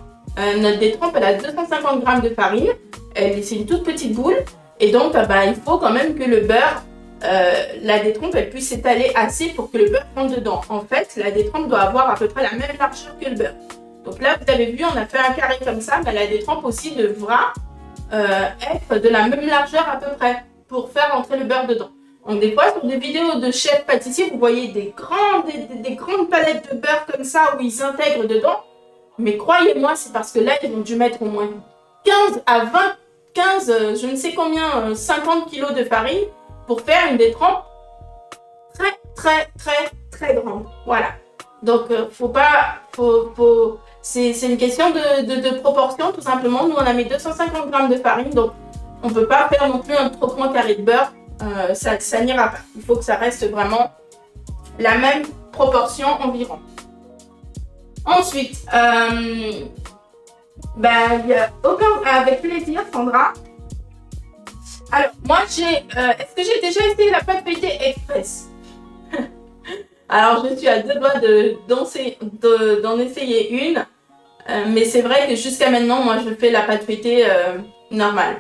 [SPEAKER 1] Notre détrempe elle a 250 g de farine, c'est une toute petite boule et donc il faut quand même que le beurre, la détrempe elle puisse s'étaler assez pour que le beurre rentre dedans. En fait la détrempe doit avoir à peu près la même largeur que le beurre. Donc là, vous avez vu, on a fait un carré comme ça, mais la détrempe aussi devra être de la même largeur à peu près pour faire entrer le beurre dedans. Donc des fois, sur des vidéos de chefs pâtissiers, vous voyez des grandes palettes de beurre comme ça où ils intègrent dedans. Mais croyez-moi, c'est parce que là, ils ont dû mettre au moins 15 à 15, je ne sais combien, 50 kg de farine pour faire une détrempe très grande. Voilà. Donc, c'est une question de proportion, tout simplement. Nous, on a mis 250 g de farine, donc on ne peut pas faire non plus un trop grand carré de beurre. Ça n'ira pas. Il faut que ça reste vraiment la même proportion environ. Ensuite, il y a avec plaisir, Sandra. Alors, moi, est-ce que j'ai déjà essayé la pâte feuilletée express? Alors, je suis à 2 doigts d'en essayer une. Mais c'est vrai que jusqu'à maintenant, moi, je fais la pâte feuilletée normale.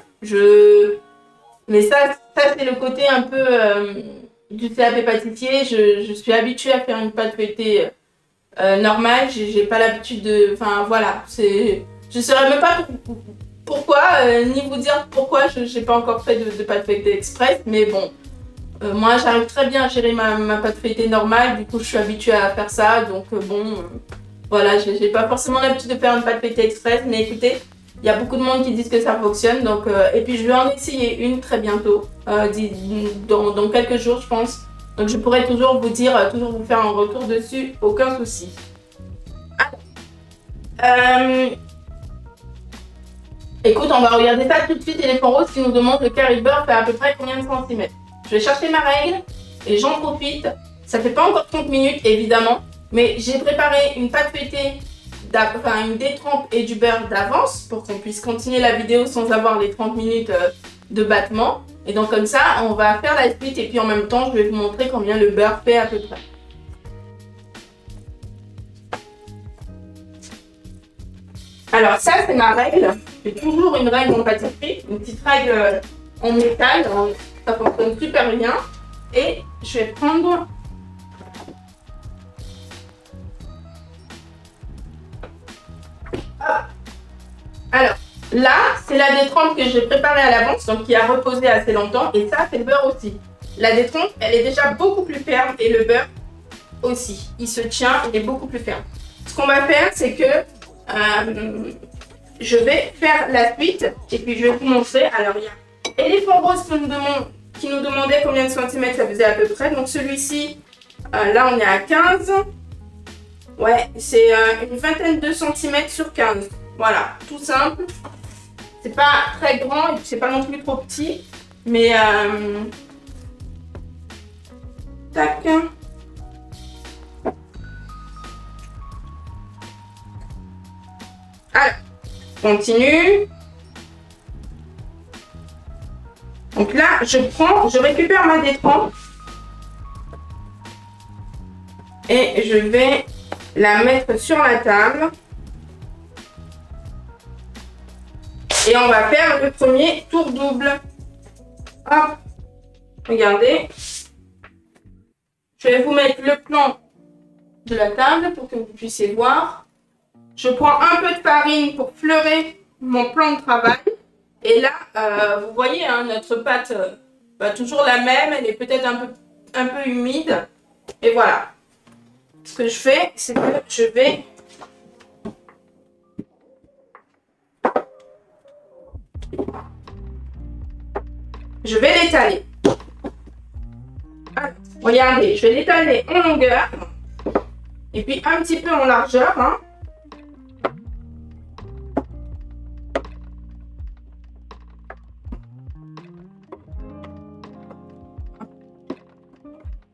[SPEAKER 1] Mais ça c'est le côté un peu du CAP pâtissier. Je suis habituée à faire une pâte feuilletée normale. J'ai pas l'habitude de... Enfin, voilà. Je ne saurais même pas pourquoi, ni vous dire pourquoi je n'ai pas encore fait de pâte feuilletée express. Mais bon, moi, j'arrive très bien à gérer ma pâte feuilletée normale. Du coup, je suis habituée à faire ça. Donc, voilà, je n'ai pas forcément l'habitude de faire une pâte feuilletée express. Mais écoutez, il y a beaucoup de monde qui disent que ça fonctionne. Donc, et puis, je vais en essayer une très bientôt. Dans quelques jours, je pense. Donc, je pourrai toujours vous dire, toujours vous faire un retour dessus. Aucun souci. Écoute, on va regarder ça tout de suite. Éléphant Rose qui nous demande le carré de beurre fait à peu près combien de centimètres. Je vais chercher ma règle et j'en profite. Ça fait pas encore 30 minutes évidemment, mais j'ai préparé une pâte feuilletée, une détrempe et du beurre d'avance pour qu'on puisse continuer la vidéo sans avoir les 30 minutes de battement. Et donc comme ça, on va faire la suite et puis en même temps, je vais vous montrer combien le beurre fait à peu près. Alors ça, c'est ma règle. J'ai toujours une règle en pâtisserie, une petite règle en métal. Ça fonctionne super bien. Et je vais prendre... Alors, là, c'est la détrempe que j'ai préparée à l'avance, donc qui a reposé assez longtemps. Et ça, c'est le beurre aussi. La détrempe, elle est déjà beaucoup plus ferme et le beurre, aussi. Il se tient, il est beaucoup plus ferme. Ce qu'on va faire, c'est que je vais faire la suite et puis je vais vous montrer. Alors, il y a Éléphant Rose qui nous demandait combien de centimètres ça faisait à peu près. Donc, celui-ci, là, on est à 15. Ouais, c'est une vingtaine de centimètres sur 15. Voilà, tout simple. C'est pas très grand et puis c'est pas non plus trop petit. Mais, tac. Alors, continue. Donc là, je récupère ma détrempe et je vais la mettre sur la table. Et on va faire le premier tour double. Hop, regardez. Je vais vous mettre le plan de la table pour que vous puissiez voir. Je prends un peu de farine pour fleurer mon plan de travail. Et là, vous voyez, hein, notre pâte, toujours la même. Elle est peut-être un peu humide. Et voilà. Ce que je fais, c'est que je vais l'étaler. Regardez, je vais l'étaler en longueur. Et puis un petit peu en largeur. Hein.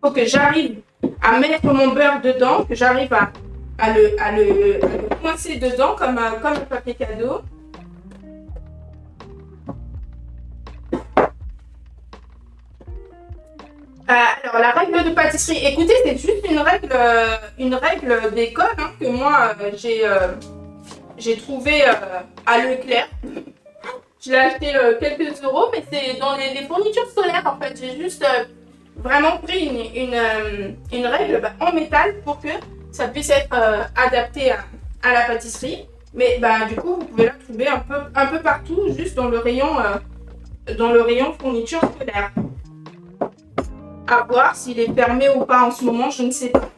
[SPEAKER 1] Faut que j'arrive à mettre mon beurre dedans, que j'arrive à le coincer dedans comme un papier cadeau. Alors la règle de pâtisserie, écoutez, c'est juste une règle d'école hein, que moi j'ai trouvé à Leclerc. Je l'ai acheté quelques euros, mais c'est dans les fournitures scolaires en fait. J'ai juste vraiment pris une règle en métal pour que ça puisse être adapté à la pâtisserie. Mais du coup, vous pouvez la trouver un peu partout, juste dans le rayon fourniture scolaire. À voir s'il est fermé ou pas en ce moment, je ne sais pas.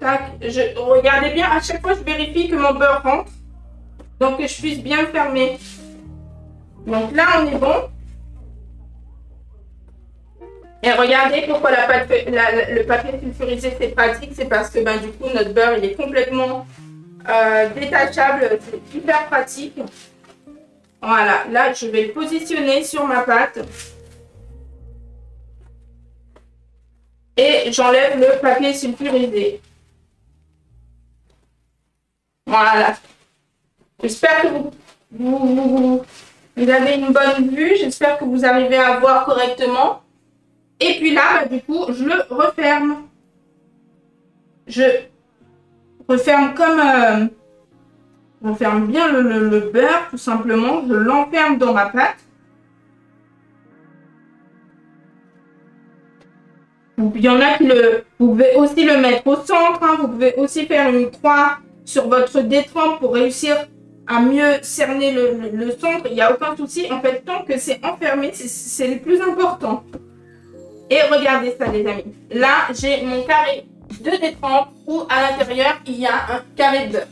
[SPEAKER 1] Tac, regardez bien, à chaque fois je vérifie que mon beurre rentre. Donc que je puisse bien le fermer. Donc là on est bon. Et regardez pourquoi le papier sulfurisé c'est pratique. C'est parce que du coup notre beurre il est complètement détachable. C'est hyper pratique. Voilà, là je vais le positionner sur ma pâte. Et j'enlève le papier sulfurisé. Voilà. J'espère que vous avez une bonne vue. J'espère que vous arrivez à voir correctement. Et puis là, du coup, je le referme. Je referme comme... je referme bien le beurre, tout simplement. Je l'enferme dans ma pâte. Il y en a qui vous pouvez aussi le mettre au centre. Hein. Vous pouvez aussi faire une croix sur votre détrempe pour réussir à mieux cerner le centre. Il n'y a aucun souci. En fait, tant que c'est enfermé, c'est le plus important. Et regardez ça, les amis. Là, j'ai mon carré de détrempe où à l'intérieur, il y a un carré de beurre.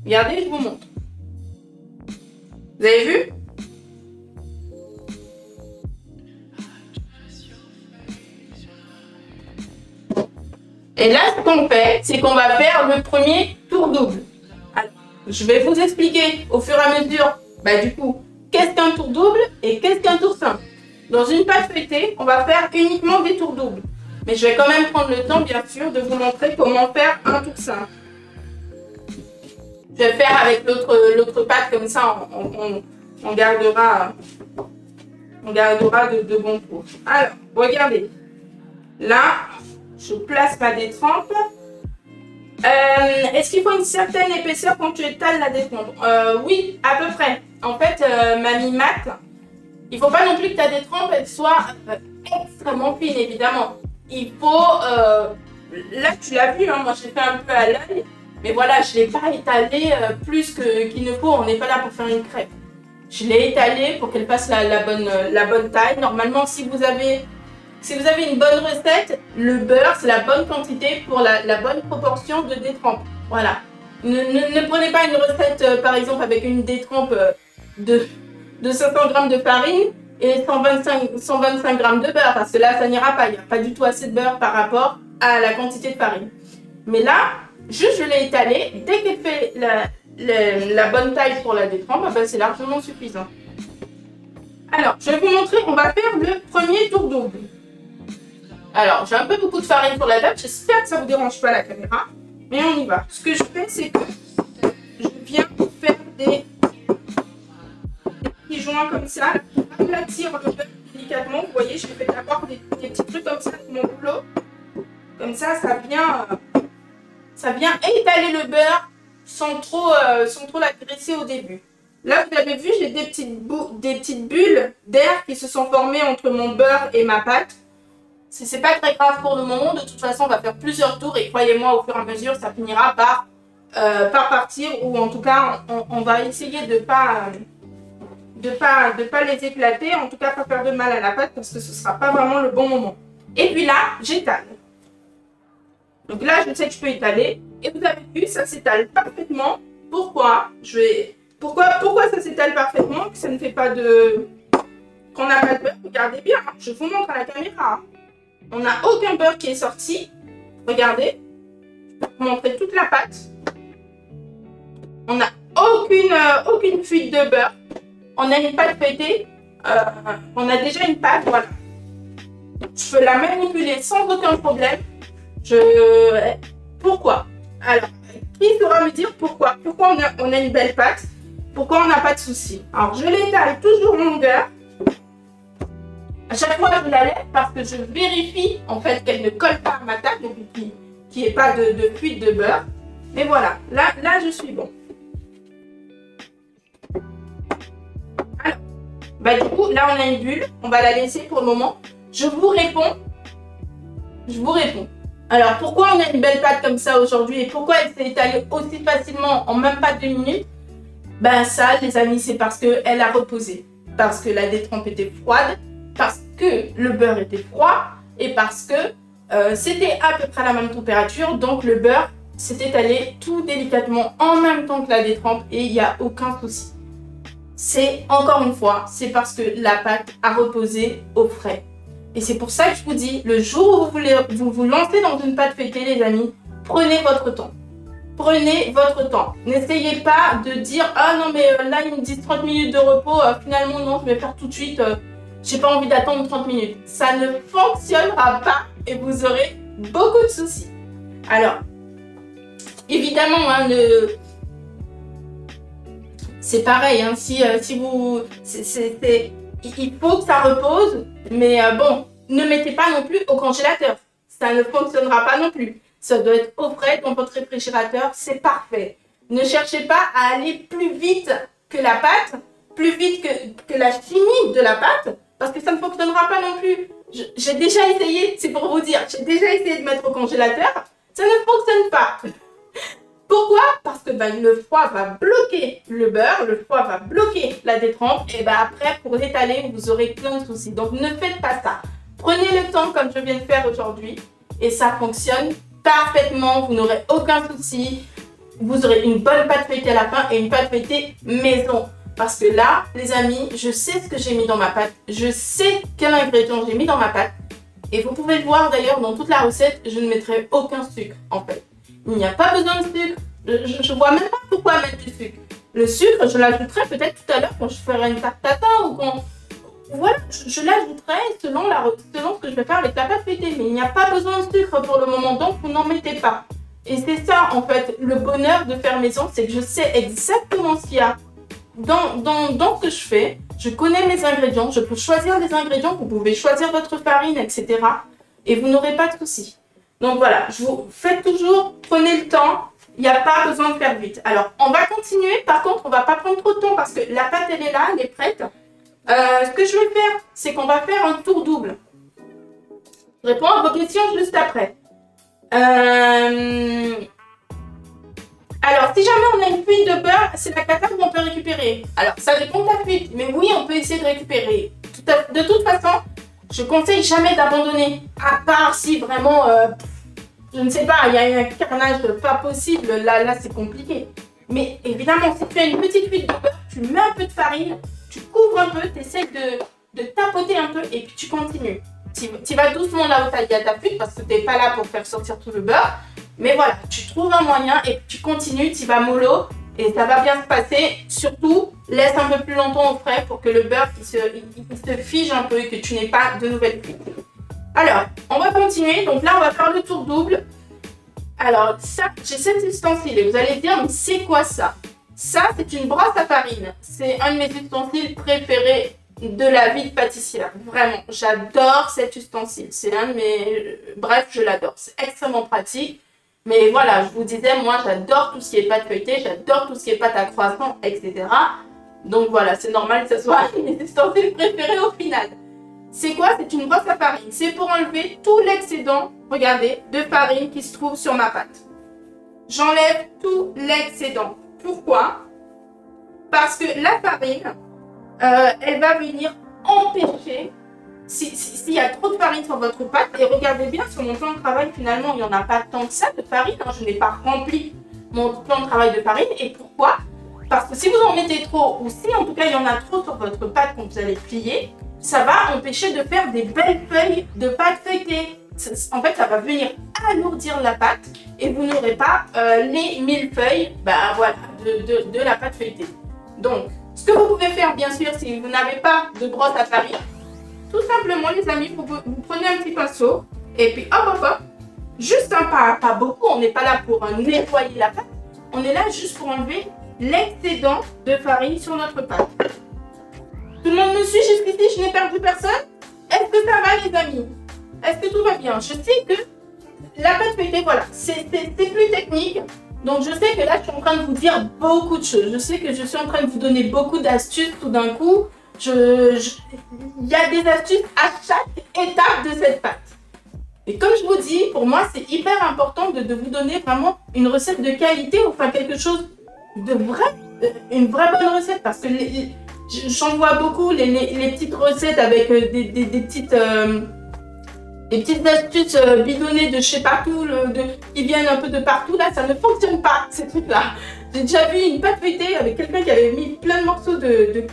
[SPEAKER 1] Regardez, je vous montre. Vous avez vu ? Et là, ce qu'on fait, c'est qu'on va faire le premier tour double. Alors, je vais vous expliquer au fur et à mesure, du coup, qu'est-ce qu'un tour double et qu'est-ce qu'un tour simple. Dans une pâte feuilletée, on va faire uniquement des tours doubles. Mais je vais quand même prendre le temps, bien sûr, de vous montrer comment faire un tour simple. Je vais faire avec l'autre pâte, comme ça, on gardera de bons tours. Alors, regardez. Là, je place ma détrempe. Est-ce qu'il faut une certaine épaisseur quand tu étales la détrempe? Oui, à peu près. En fait, mamie Mat, il ne faut pas non plus que ta détrempe elle soit extrêmement fine, évidemment. Il faut... là, tu l'as vu, hein, moi j'ai fait un peu à l'œil. Mais voilà, je ne l'ai pas étalé plus qu'il ne faut. On n'est pas là pour faire une crêpe. Je l'ai étalée pour qu'elle fasse la bonne taille. Normalement, si vous avez si vous avez une bonne recette, le beurre, c'est la bonne quantité pour la bonne proportion de détrempe. Voilà. Ne prenez pas une recette, par exemple, avec une détrempe de 500 g de farine et 125 g de beurre, parce que là, ça n'ira pas. Il n'y a pas du tout assez de beurre par rapport à la quantité de farine. Mais là, juste je l'ai étalé. Dès qu'elle fait la bonne taille pour la détrempe, ben, c'est largement suffisant. Alors, je vais vous montrer, on va faire le premier tour double. Alors, j'ai un peu beaucoup de farine sur la table. J'espère que ça ne vous dérange pas la caméra. Mais on y va. Ce que je fais, c'est que je viens faire des petits joints comme ça, aplatir le beurre délicatement. Vous voyez, je fais d'abord des petits trucs comme ça avec mon rouleau. Comme ça, ça vient étaler le beurre sans trop l'agresser au début. Là, vous avez vu, j'ai des petites bulles d'air qui se sont formées entre mon beurre et ma pâte. C'est pas très grave pour le moment. De toute façon, on va faire plusieurs tours et croyez-moi, au fur et à mesure, ça finira par partir, ou en tout cas, on va essayer de pas les éclater, en tout cas pas faire de mal à la pâte parce que ce sera pas vraiment le bon moment. Et puis là, j'étale. Donc là, je sais que je peux étaler. Et vous avez vu, ça s'étale parfaitement. Pourquoi ça s'étale parfaitement, que ça ne fait pas de... qu'on n'a pas de beurre? Regardez bien, hein. Je vous montre à la caméra. On n'a aucun beurre qui est sorti. Regardez. Je vais vous montrer toute la pâte. On n'a aucune fuite de beurre. On a une pâte feuilletée. On a déjà une pâte, voilà. Je peux la manipuler sans aucun problème. Pourquoi? Alors, qui saura me dire pourquoi? Pourquoi on a une belle pâte? Pourquoi on n'a pas de souci? Alors, je l'étale toujours en longueur. À chaque fois, je la lève parce que je vérifie en fait qu'elle ne colle pas à ma table et puis qu'il n'y ait pas de fuite de beurre. Mais voilà, là je suis bon. Alors, bah du coup, là on a une bulle. On va la laisser pour le moment. Je vous réponds. Alors, pourquoi on a une belle pâte comme ça aujourd'hui et pourquoi elle s'est étalée aussi facilement en même pas 2 minutes? Ben ça, les amis, c'est parce qu'elle a reposé. Parce que la détrempe était froide, parce que le beurre était froid et parce que c'était à peu près à la même température. Donc le beurre s'est étalé tout délicatement en même temps que la détrempe et il n'y a aucun souci. C'est encore une fois, c'est parce que la pâte a reposé au frais. Et c'est pour ça que je vous dis, le jour où vous lancez dans une pâte feuilletée, les amis, prenez votre temps. Prenez votre temps. N'essayez pas de dire « Ah non, mais là, ils me disent 30 minutes de repos. Finalement, non, je vais faire tout de suite. J'ai pas envie d'attendre 30 minutes. » Ça ne fonctionnera pas et vous aurez beaucoup de soucis. Alors, évidemment, hein, c'est pareil. Hein, il faut que ça repose. Mais bon, ne mettez pas non plus au congélateur. Ça ne fonctionnera pas non plus. Ça doit être au frais dans votre réfrigérateur, c'est parfait. Ne cherchez pas à aller plus vite que la pâte, plus vite que la chimie de la pâte, parce que ça ne fonctionnera pas non plus. J'ai déjà essayé, c'est pour vous dire, j'ai déjà essayé de mettre au congélateur, ça ne fonctionne pas. Pourquoi? Parce que le froid va bloquer le beurre, le froid va bloquer la détrempe, et après, pour l'étaler, vous aurez plein de soucis. Donc, ne faites pas ça. Prenez le temps comme je viens de faire aujourd'hui, et ça fonctionne parfaitement, vous n'aurez aucun souci. Vous aurez une bonne pâte feuilletée à la fin et une pâte feuilletée maison. Parce que là, les amis, je sais ce que j'ai mis dans ma pâte. Je sais quel ingrédient j'ai mis dans ma pâte. Et vous pouvez le voir d'ailleurs dans toute la recette, je ne mettrai aucun sucre en fait. Il n'y a pas besoin de sucre. Je ne vois même pas pourquoi mettre du sucre. Le sucre, je l'ajouterai peut-être tout à l'heure quand je ferai une tarte tatin ou quand... Voilà, je l'ajouterai selon ce que je vais faire avec la pâte feuilletée. Mais il n'y a pas besoin de sucre pour le moment, donc vous n'en mettez pas. Et c'est ça, en fait, le bonheur de faire maison, c'est que je sais exactement ce qu'il y a dans ce que je fais. Je connais mes ingrédients, je peux choisir les ingrédients, vous pouvez choisir votre farine, etc. Et vous n'aurez pas de soucis. Donc voilà, je vous faites toujours, prenez le temps, il n'y a pas besoin de faire vite. Alors, on va continuer, par contre, on ne va pas prendre trop de temps parce que la pâte, elle est là, elle est prête. Ce que je vais faire, c'est qu'on va faire un tour double. Je réponds à vos questions juste après. Alors, si jamais on a une fuite de beurre, c'est la cata qu'on peut récupérer. Alors, ça dépend de la fuite, mais oui, on peut essayer de récupérer. De toute façon, je conseille jamais d'abandonner. À part si vraiment, je ne sais pas, il y a un carnage pas possible, là c'est compliqué. Mais évidemment, si tu as une petite huile de beurre, tu mets un peu de farine, tu couvres un peu, tu essaies de tapoter un peu et puis tu continues. Tu vas doucement là où tu as ta fuite parce que tu n'es pas là pour faire sortir tout le beurre. Mais voilà, tu trouves un moyen et tu continues, tu vas mollo et ça va bien se passer. Surtout, laisse un peu plus longtemps au frais pour que le beurre il se fige un peu et que tu n'aies pas de nouvelles fuites. Alors, on va continuer. Donc là, on va faire le tour double. Alors, ça, j'ai cet ustensile et vous allez dire, mais c'est quoi ça? Ça, c'est une brosse à farine. C'est un de mes ustensiles préférés de la vie de pâtissière. Vraiment, j'adore cet ustensile. C'est un de mes... Bref, je l'adore. C'est extrêmement pratique. Mais voilà, je vous disais, moi, j'adore tout ce qui est pâte feuilletée. J'adore tout ce qui est pâte à croissant, etc. Donc voilà, c'est normal que ce soit un de mes ustensiles préférés au final. C'est quoi? C'est une brosse à farine. C'est pour enlever tout l'excédent, regardez, de farine qui se trouve sur ma pâte. J'enlève tout l'excédent. Pourquoi? Parce que la farine, elle va venir empêcher, s'il y a trop de farine sur votre pâte, et regardez bien sur mon plan de travail, finalement, il n'y en a pas tant que ça de farine. Hein, je n'ai pas rempli mon plan de travail de farine. Et pourquoi? Parce que si vous en mettez trop, ou si en tout cas il y en a trop sur votre pâte quand vous allez plier, ça va empêcher de faire des belles feuilles de pâte feuilletée. En fait, ça va venir alourdir la pâte et vous n'aurez pas les millefeuilles voilà, de la pâte feuilletée. Donc, ce que vous pouvez faire, bien sûr, si vous n'avez pas de brosse à farine, tout simplement, les amis, vous prenez un petit pinceau et puis hop, hop, hop, juste un pas beaucoup, on n'est pas là pour nettoyer la pâte, on est là juste pour enlever l'excédent de farine sur notre pâte. Tout le monde me suit jusqu'ici, je n'ai perdu personne? Est-ce que ça va les amis? Est-ce que tout va bien? Je sais que la pâte feuilletée, voilà, c'est plus technique. Donc je sais que là, je suis en train de vous dire beaucoup de choses. Je sais que je suis en train de vous donner beaucoup d'astuces tout d'un coup. Il y a des astuces à chaque étape de cette pâte. Et comme je vous dis, pour moi, c'est hyper important de vous donner vraiment une recette de qualité, enfin quelque chose de vrai, une vraie bonne recette. Parce que j'en vois beaucoup, les petites recettes avec des petites astuces bidonnées de chez partout, qui viennent un peu de partout. Là, ça ne fonctionne pas, ces trucs-là. J'ai déjà vu une pâte feuilletée avec quelqu'un qui avait mis plein de morceaux de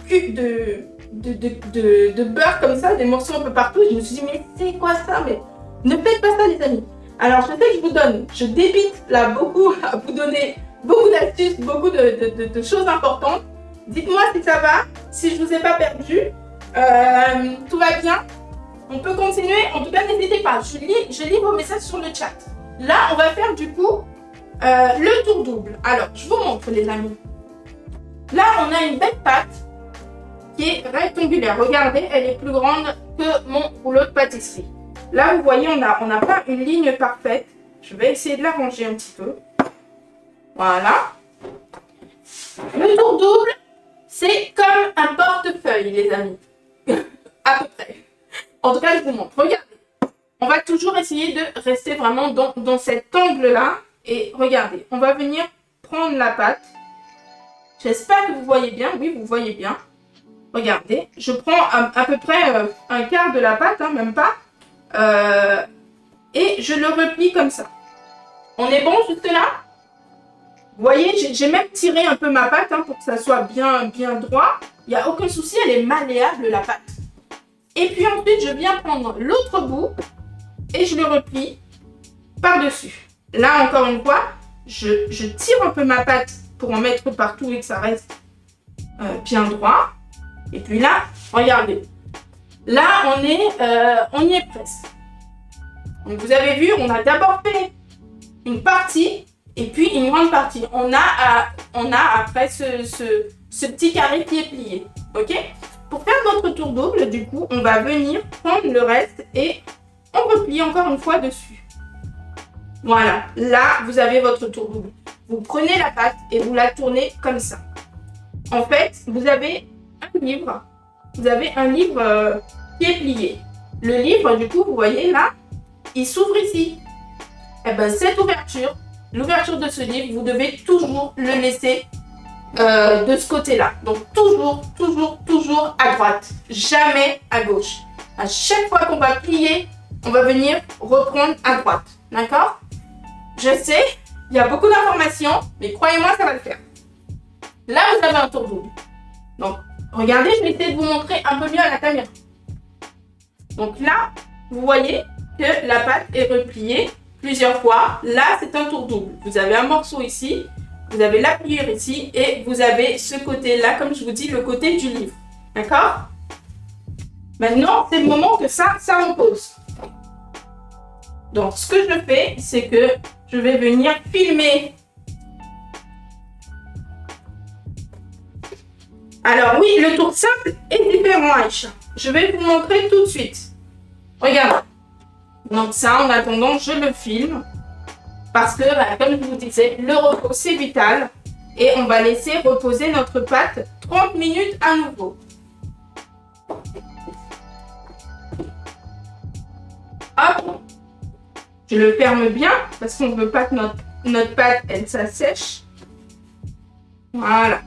[SPEAKER 1] beurre comme ça, des morceaux un peu partout. Je me suis dit, mais c'est quoi ça? Mais ne faites pas ça, les amis. Alors, je sais que je débite là beaucoup à vous donner beaucoup d'astuces, beaucoup de choses importantes. Dites-moi si ça va, si je ne vous ai pas perdu. Tout va bien? On peut continuer. En tout cas, n'hésitez pas. Je lis vos messages sur le chat. Là, on va faire du coup le tour double. Alors, je vous montre les amis. Là, on a une belle pâte qui est rectangulaire. Regardez, elle est plus grande que mon rouleau de pâtisserie. Là, vous voyez, on n'a pas une ligne parfaite. Je vais essayer de l'arranger un petit peu. Voilà. Le tour double, c'est comme un portefeuille, les amis. À peu près. En tout cas, je vous montre. Regardez. On va toujours essayer de rester vraiment dans cet angle-là. Et regardez, on va venir prendre la pâte. J'espère que vous voyez bien. Oui, vous voyez bien. Regardez, je prends à peu près un quart de la pâte, hein, même pas. Et je le replie comme ça. On est bon jusque là? Vous voyez, j'ai même tiré un peu ma pâte hein, pour que ça soit bien droit. Il n'y a aucun souci, elle est malléable la pâte. Et puis ensuite, je viens prendre l'autre bout et je le replie par-dessus. Là, encore une fois, je tire un peu ma pâte pour en mettre partout et que ça reste bien droit. Et puis là, regardez. Là, on y est presque. Donc, vous avez vu, on a d'abord fait une partie et puis une grande partie. On a après ce petit carré qui est plié. Ok? Pour faire notre tour double, du coup, on va venir prendre le reste et on replie encore une fois dessus. Voilà. Là, vous avez votre tour double. Vous prenez la pâte et vous la tournez comme ça. En fait, vous avez un livre. Vous avez un livre qui est plié. Le livre, du coup, vous voyez là, il s'ouvre ici. Et bien, cette ouverture, l'ouverture de ce livre, vous devez toujours le laisser de ce côté-là. Donc, toujours à droite. Jamais à gauche. À chaque fois qu'on va plier, on va venir reprendre à droite. D'accord? Je sais, il y a beaucoup d'informations, mais croyez-moi, ça va le faire. Là, vous avez un tour double. Donc, regardez, je vais essayer de vous montrer un peu mieux à la caméra. Donc là, vous voyez que la pâte est repliée plusieurs fois. Là, c'est un tour double. Vous avez un morceau ici, vous avez la pliure ici et vous avez ce côté-là, comme je vous dis, le côté du livre. D'accord? Maintenant, c'est le moment que ça repose. Donc, ce que je fais, c'est que je vais venir filmer. Alors oui, le tour simple est différent, Aïcha. Je vais vous montrer tout de suite. Regardez. Donc ça, en attendant, je le filme. Parce que, comme je vous disais, le repos, c'est vital. Et on va laisser reposer notre pâte 30 minutes à nouveau. Hop. Je le ferme bien parce qu'on ne veut pas que notre pâte, elle s'assèche. Voilà.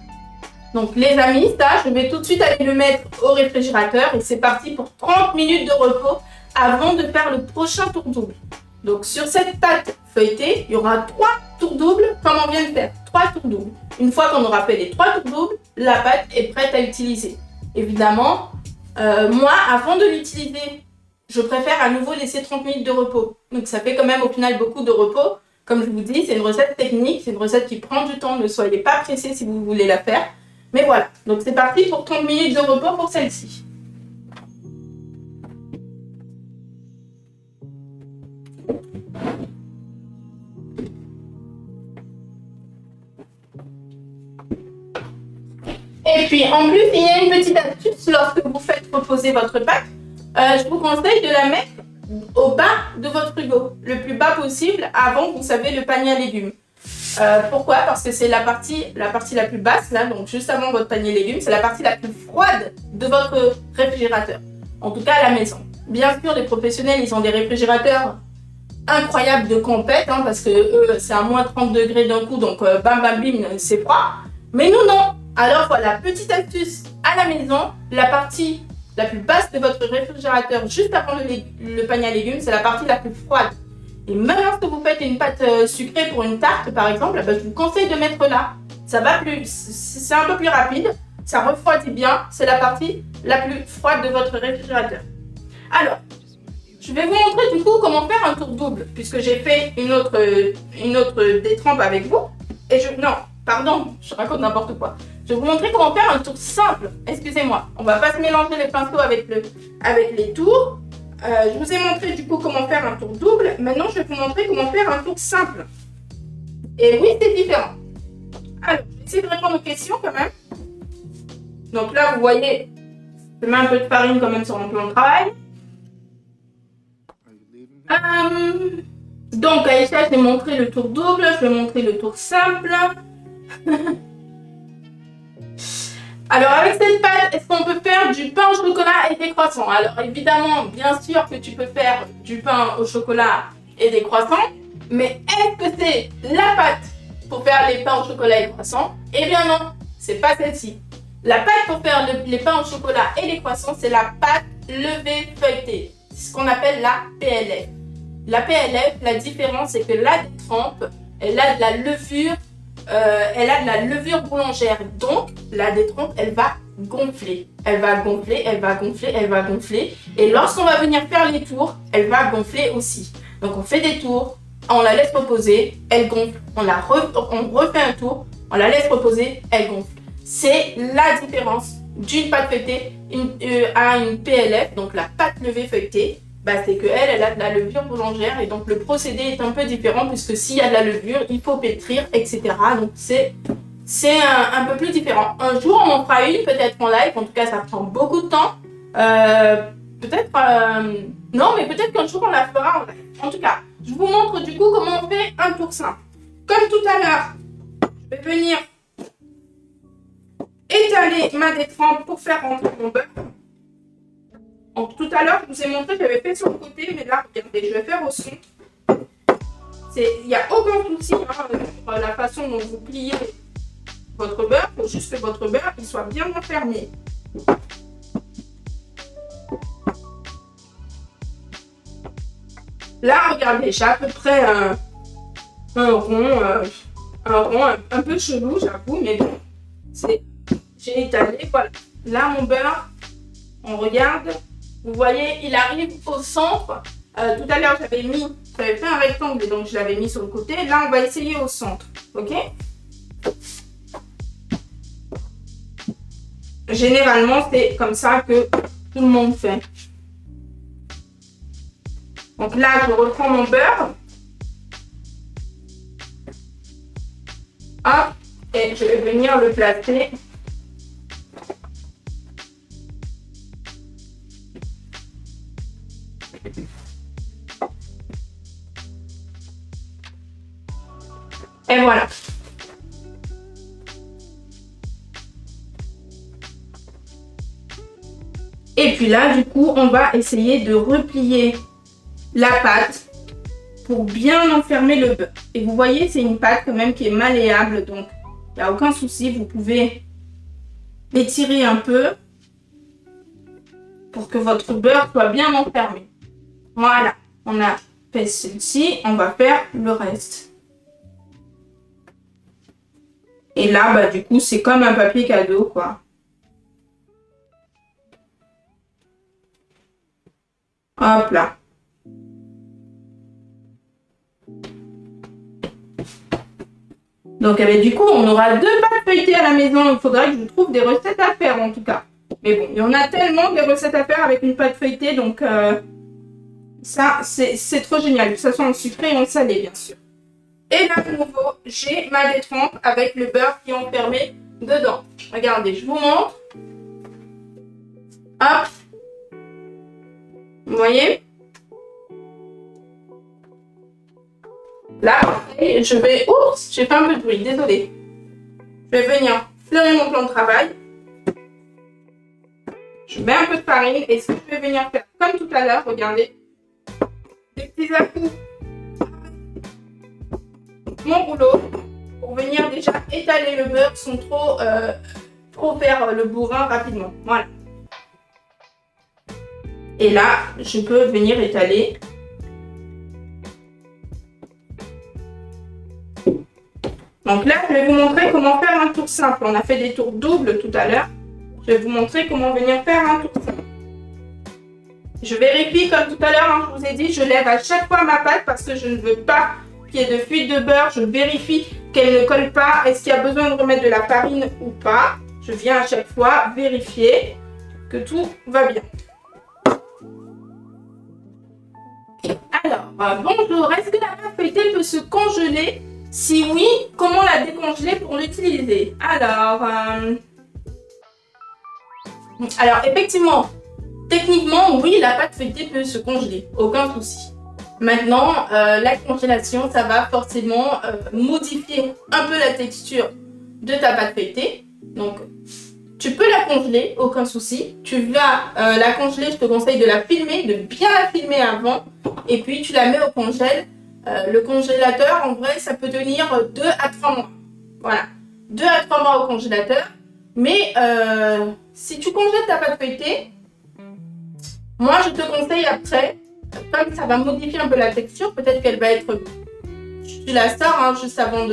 [SPEAKER 1] Donc les amis, ça, je vais tout de suite aller le mettre au réfrigérateur. Et c'est parti pour 30 minutes de repos avant de faire le prochain tour double. Donc sur cette pâte feuilletée, il y aura 3 tours doubles comme on vient de faire. 3 tours doubles. Une fois qu'on aura fait les 3 tours doubles, la pâte est prête à utiliser. Évidemment, moi, avant de l'utiliser, je préfère à nouveau laisser 30 minutes de repos. Donc ça fait quand même au final beaucoup de repos. Comme je vous dis, c'est une recette technique, c'est une recette qui prend du temps. Ne soyez pas pressés si vous voulez la faire. Mais voilà, donc c'est parti pour 30 minutes de repos pour celle-ci. Et puis en plus, il y a une petite astuce lorsque vous faites reposer votre pâte. Je vous conseille de la mettre au bas de votre frigo, le plus bas possible avant, vous savez, le panier à légumes. Pourquoi? Parce que c'est la partie la plus basse, là, donc juste avant votre panier légumes, c'est la partie la plus froide de votre réfrigérateur. En tout cas à la maison. Bien sûr, les professionnels, ils ont des réfrigérateurs incroyables de compète, hein, parce que eux, c'est à moins 30 degrés d'un coup, donc bam bam bim, c'est froid. Mais nous, non. Alors voilà, petite astuce à la maison, la partie la plus basse de votre réfrigérateur, juste avant le panier à légumes, c'est la partie la plus froide. Et même lorsque vous faites une pâte sucrée pour une tarte, par exemple, je vous conseille de mettre là. Ça va plus, c'est un peu plus rapide, ça refroidit bien, c'est la partie la plus froide de votre réfrigérateur. Alors, je vais vous montrer du coup comment faire un tour double, puisque j'ai fait une autre détrempe avec vous. Et non, pardon, je raconte n'importe quoi. Je vais vous montrer comment faire un tour simple. Excusez-moi, on ne va pas se mélanger les pinceaux avec les tours. Je vous ai montré du coup comment faire un tour double. Maintenant, je vais vous montrer comment faire un tour simple. Et oui, c'est différent. Alors, je vais essayer de répondre aux questions quand même. Donc là, vous voyez, je mets un peu de farine quand même sur mon plan de travail. Donc, Aïcha, je vais montrer le tour double, je vais montrer le tour simple. Alors, avec cette pâte, est-ce qu'on peut faire du pain au chocolat et des croissants? Alors, évidemment, bien sûr que tu peux faire du pain au chocolat et des croissants. Mais est-ce que c'est la pâte pour faire les pains au chocolat et les croissants? Eh bien non, c'est pas celle-ci. La pâte pour faire les pains au chocolat et les croissants, c'est la pâte levée feuilletée. C'est ce qu'on appelle la PLF. La PLF, la différence, c'est que la détrempe, elle a de la levure, boulangère. Donc, la détrempe, elle va gonfler. Elle va gonfler, elle va gonfler, elle va gonfler. Et lorsqu'on va venir faire les tours, elle va gonfler aussi. Donc, on fait des tours, on la laisse reposer, elle gonfle. On refait un tour, on la laisse reposer, elle gonfle. C'est la différence d'une pâte feuilletée à une PLF, donc la pâte levée feuilletée. C'est qu'elle a de la levure boulangère et donc le procédé est un peu différent puisque s'il y a de la levure, il faut pétrir, etc. Donc c'est un peu plus différent. Un jour, on en fera une, peut-être en live. En tout cas, ça prend beaucoup de temps. Non, mais peut-être qu'un jour, on la fera en live. En tout cas, je vous montre du coup comment on fait un tour simple. Comme tout à l'heure, je vais venir étaler ma détrempe pour faire rentrer mon beurre. Donc, tout à l'heure, je vous ai montré que j'avais fait sur le côté, mais là, regardez, je vais faire au son. Il n'y a aucun souci hein, sur la façon dont vous pliez votre beurre. Il faut juste que votre beurre il soit bien enfermé. Là, regardez, j'ai à peu près un rond un peu chelou, j'avoue, mais bon, j'ai étalé, voilà. Là, mon beurre, on regarde, vous voyez, il arrive au centre. Tout à l'heure, j'avais fait un rectangle, donc je l'avais mis sur le côté. Là, on va essayer au centre, ok? Généralement, c'est comme ça que tout le monde fait. Donc là, je reprends mon beurre. Hop, et je vais venir le placer. Et voilà. Et puis là, du coup, on va essayer de replier la pâte pour bien enfermer le beurre. Et vous voyez, c'est une pâte quand même qui est malléable, donc il n'y a aucun souci. Vous pouvez l'étirer un peu pour que votre beurre soit bien enfermé. Voilà, on a fait ceci, on va faire le reste. Et là, bah, du coup, c'est comme un papier cadeau, quoi. Hop là. Donc, du coup, on aura 2 pâtes feuilletées à la maison. Il faudra que je trouve des recettes à faire, en tout cas. Mais bon, il y en a tellement des recettes à faire avec une pâte feuilletée. Donc, ça, c'est trop génial. Que ce soit en sucré et en salé, bien sûr. Et là, de nouveau, j'ai ma détrempe avec le beurre qui est enfermé dedans. Regardez, je vous montre. Hop. Vous voyez? Là, je vais... Oups, j'ai fait un peu de bruit, désolée. Je vais venir fleurir mon plan de travail. Je mets un peu de farine et ce que je vais venir faire, comme tout à l'heure, regardez. Des petits à-coups. Mon rouleau pour venir déjà étaler le beurre sans trop faire le bourrin rapidement. Voilà. Et là, je peux venir étaler. Donc là, je vais vous montrer comment faire un tour simple. On a fait des tours doubles tout à l'heure. Je vais vous montrer comment venir faire un tour simple. Je vérifie comme tout à l'heure, hein, je vous ai dit, je lève à chaque fois ma pâte parce que je ne veux pas qu'il y ait de fuite de beurre. Je vérifie qu'elle ne colle pas. Est-ce qu'il y a besoin de remettre de la farine ou pas? Je viens à chaque fois vérifier que tout va bien. Alors, bonjour, est-ce que la pâte feuilletée peut se congeler? Si oui, comment la décongeler pour l'utiliser? Alors, effectivement, techniquement, oui, la pâte feuilletée peut se congeler, aucun souci. Maintenant, la congélation, ça va forcément modifier un peu la texture de ta pâte feuilletée. Donc, tu peux la congeler, aucun souci. Tu vas la congeler, je te conseille de la filmer, de bien la filmer avant. Et puis, tu la mets au congèle. Le congélateur, en vrai, ça peut tenir 2 à 3 mois. Voilà, 2 à 3 mois au congélateur. Mais si tu congèles ta pâte feuilletée, moi, je te conseille après, comme ça va modifier un peu la texture, peut-être qu'elle va être... Tu la sors hein, juste avant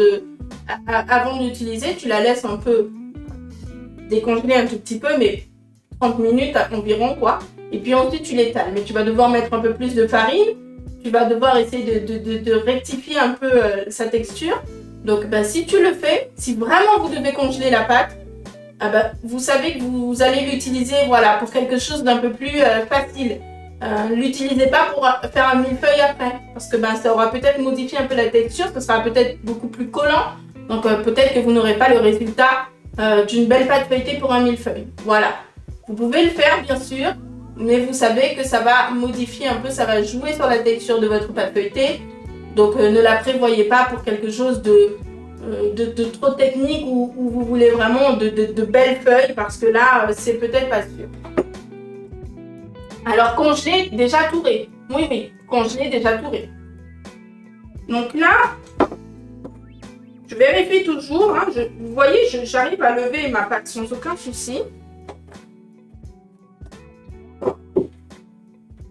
[SPEAKER 1] d'utiliser, tu la laisses un peu décongeler un tout petit peu, mais 30 minutes environ, quoi. Et puis ensuite, tu l'étales. Mais tu vas devoir mettre un peu plus de farine. Tu vas devoir essayer de rectifier un peu sa texture. Donc, si tu le fais, si vraiment vous devez congeler la pâte, vous savez que vous allez l'utiliser voilà, pour quelque chose d'un peu plus facile. L'utilisez pas pour faire un millefeuille après. Parce que ça aura peut-être modifié un peu la texture, ce sera peut-être beaucoup plus collant. Donc, peut-être que vous n'aurez pas le résultat d'une belle pâte feuilletée pour un millefeuille. Voilà. Vous pouvez le faire, bien sûr. Mais vous savez que ça va modifier un peu, ça va jouer sur la texture de votre pâte feuilletée. Donc ne la prévoyez pas pour quelque chose de trop technique ou vous voulez vraiment de belles feuilles parce que là, c'est peut-être pas sûr. Alors congeler déjà touré. Oui, congeler déjà touré. Donc là, je vérifie toujours. Hein, vous voyez, j'arrive à lever ma pâte sans aucun souci.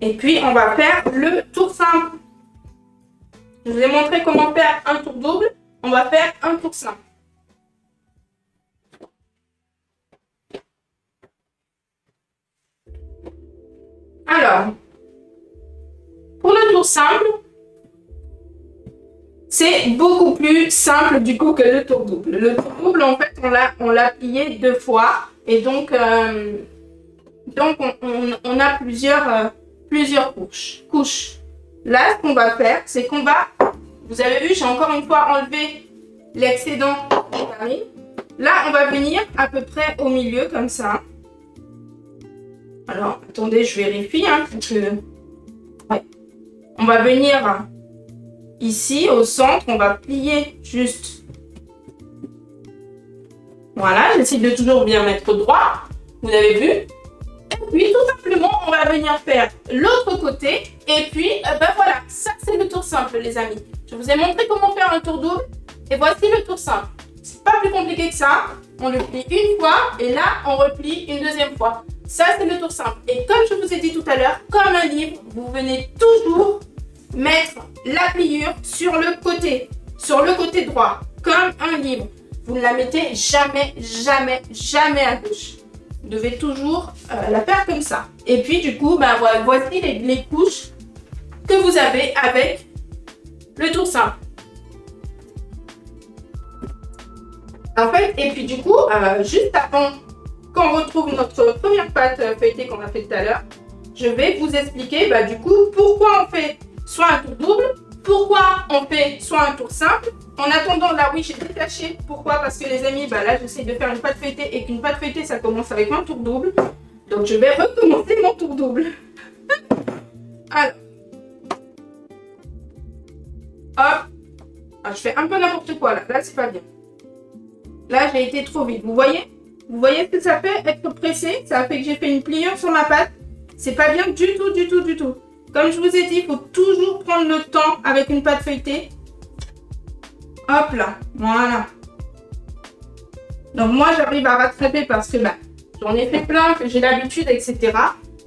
[SPEAKER 1] Et puis, on va faire le tour simple. Je vous ai montré comment faire un tour double. On va faire un tour simple. Alors, pour le tour simple, c'est beaucoup plus simple du coup que le tour double. Le tour double, en fait, on l'a plié 2 fois. Et donc on a plusieurs couches. Là, ce qu'on va faire, c'est qu'on va... Vous avez vu, j'ai encore une fois enlevé l'excédent de farine. Là, on va venir à peu près au milieu, comme ça. Alors, attendez, je vérifie. Hein, parce que... ouais. On va venir ici, au centre. On va plier juste. Voilà, j'essaie de toujours bien mettre droit. Vous avez vu? Et puis, tout simplement, on va venir faire l'autre côté. Et puis, ben voilà, ça, c'est le tour simple, les amis. Je vous ai montré comment faire un tour double. Et voici le tour simple. C'est pas plus compliqué que ça. On le plie une fois et là, on replie une deuxième fois. Ça, c'est le tour simple. Et comme je vous ai dit tout à l'heure, comme un livre, vous venez toujours mettre la pliure sur le côté droit, comme un livre. Vous ne la mettez jamais, jamais, jamais à gauche. Vous devez toujours la faire comme ça. Et puis, du coup, ben, voici les couches que vous avez avec le tour simple. En fait, et puis du coup, juste avant qu'on retrouve notre première pâte feuilletée qu'on a fait tout à l'heure, je vais vous expliquer du coup pourquoi on fait soit un tour double, pourquoi on fait soit un tour simple. En attendant, là oui, j'ai détaché. Pourquoi? Parce que les amis, là j'essaie de faire une pâte feuilletée et qu'une pâte feuilletée ça commence avec un tour double. Donc je vais recommencer mon tour double. Alors, hop, je fais un peu n'importe quoi là, c'est pas bien. Là, j'ai été trop vite. Vous voyez ce que ça fait être pressé? Ça fait que j'ai fait une pliure sur ma pâte. C'est pas bien du tout, du tout, du tout. Comme je vous ai dit, il faut toujours prendre le temps avec une pâte feuilletée. Hop là, voilà. Donc moi, j'arrive à rattraper parce que j'en ai fait plein, que j'ai l'habitude, etc.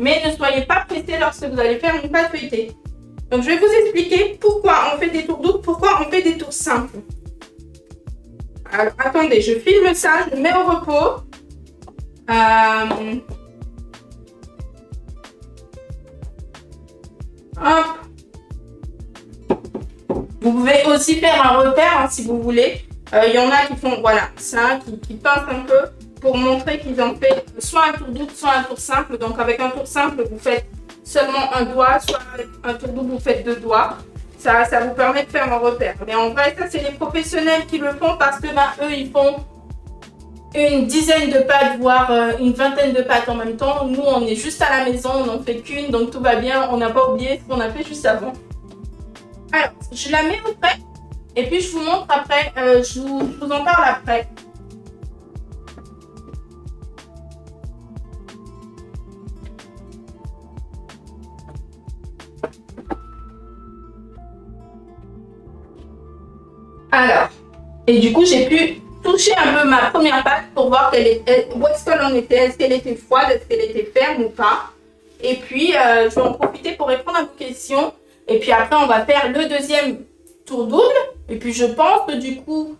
[SPEAKER 1] Mais ne soyez pas pressés lorsque vous allez faire une pâte feuilletée. Donc je vais vous expliquer pourquoi on fait des tours doubles, pourquoi on fait des tours simples. Alors, attendez, je filme ça, je le mets au repos. Hop. Vous pouvez aussi faire un repère hein, si vous voulez. Il y en a qui font, voilà, ça, qui pincent un peu pour montrer qu'ils ont fait soit un tour double, soit un tour simple. Donc avec un tour simple, vous faites seulement un doigt, soit avec un tour double, vous faites 2 doigts. Ça vous permet de faire un repère. Mais en vrai, ça, c'est les professionnels qui le font parce que eux, ils font une dizaine de pâtes, voire une vingtaine de pâtes en même temps. Nous, on est juste à la maison, on n'en fait qu'une, donc tout va bien. On n'a pas oublié ce qu'on a fait juste avant. Alors, je la mets au frais et puis je vous montre après, je vous en parle après. Alors, et du coup, j'ai pu toucher un peu ma première pâte pour voir où est-ce qu'elle en était. Est-ce qu'elle était froide, est-ce qu'elle était ferme ou pas. Et puis, je vais en profiter pour répondre à vos questions. Et puis après, on va faire le deuxième tour double. Et puis, je pense que du coup,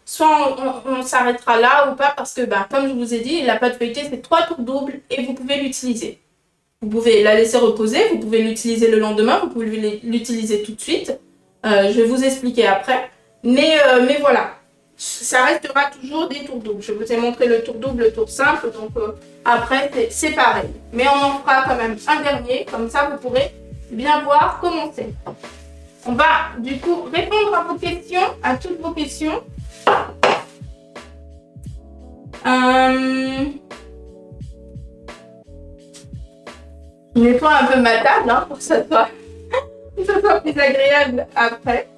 [SPEAKER 1] soit on s'arrêtera là ou pas. Parce que, comme je vous ai dit, la pâte feuilletée, c'est 3 tours doubles et vous pouvez l'utiliser. Vous pouvez la laisser reposer, vous pouvez l'utiliser le lendemain, vous pouvez l'utiliser tout de suite. Je vais vous expliquer après. Mais voilà, ça restera toujours des tours doubles. Je vous ai montré le tour double, le tour simple. Donc après, c'est pareil. Mais on en fera quand même un dernier. Comme ça, vous pourrez bien voir comment c'est. On va du coup répondre à vos questions, à toutes vos questions. Je nettoie un peu ma table pour que ça soit plus agréable après.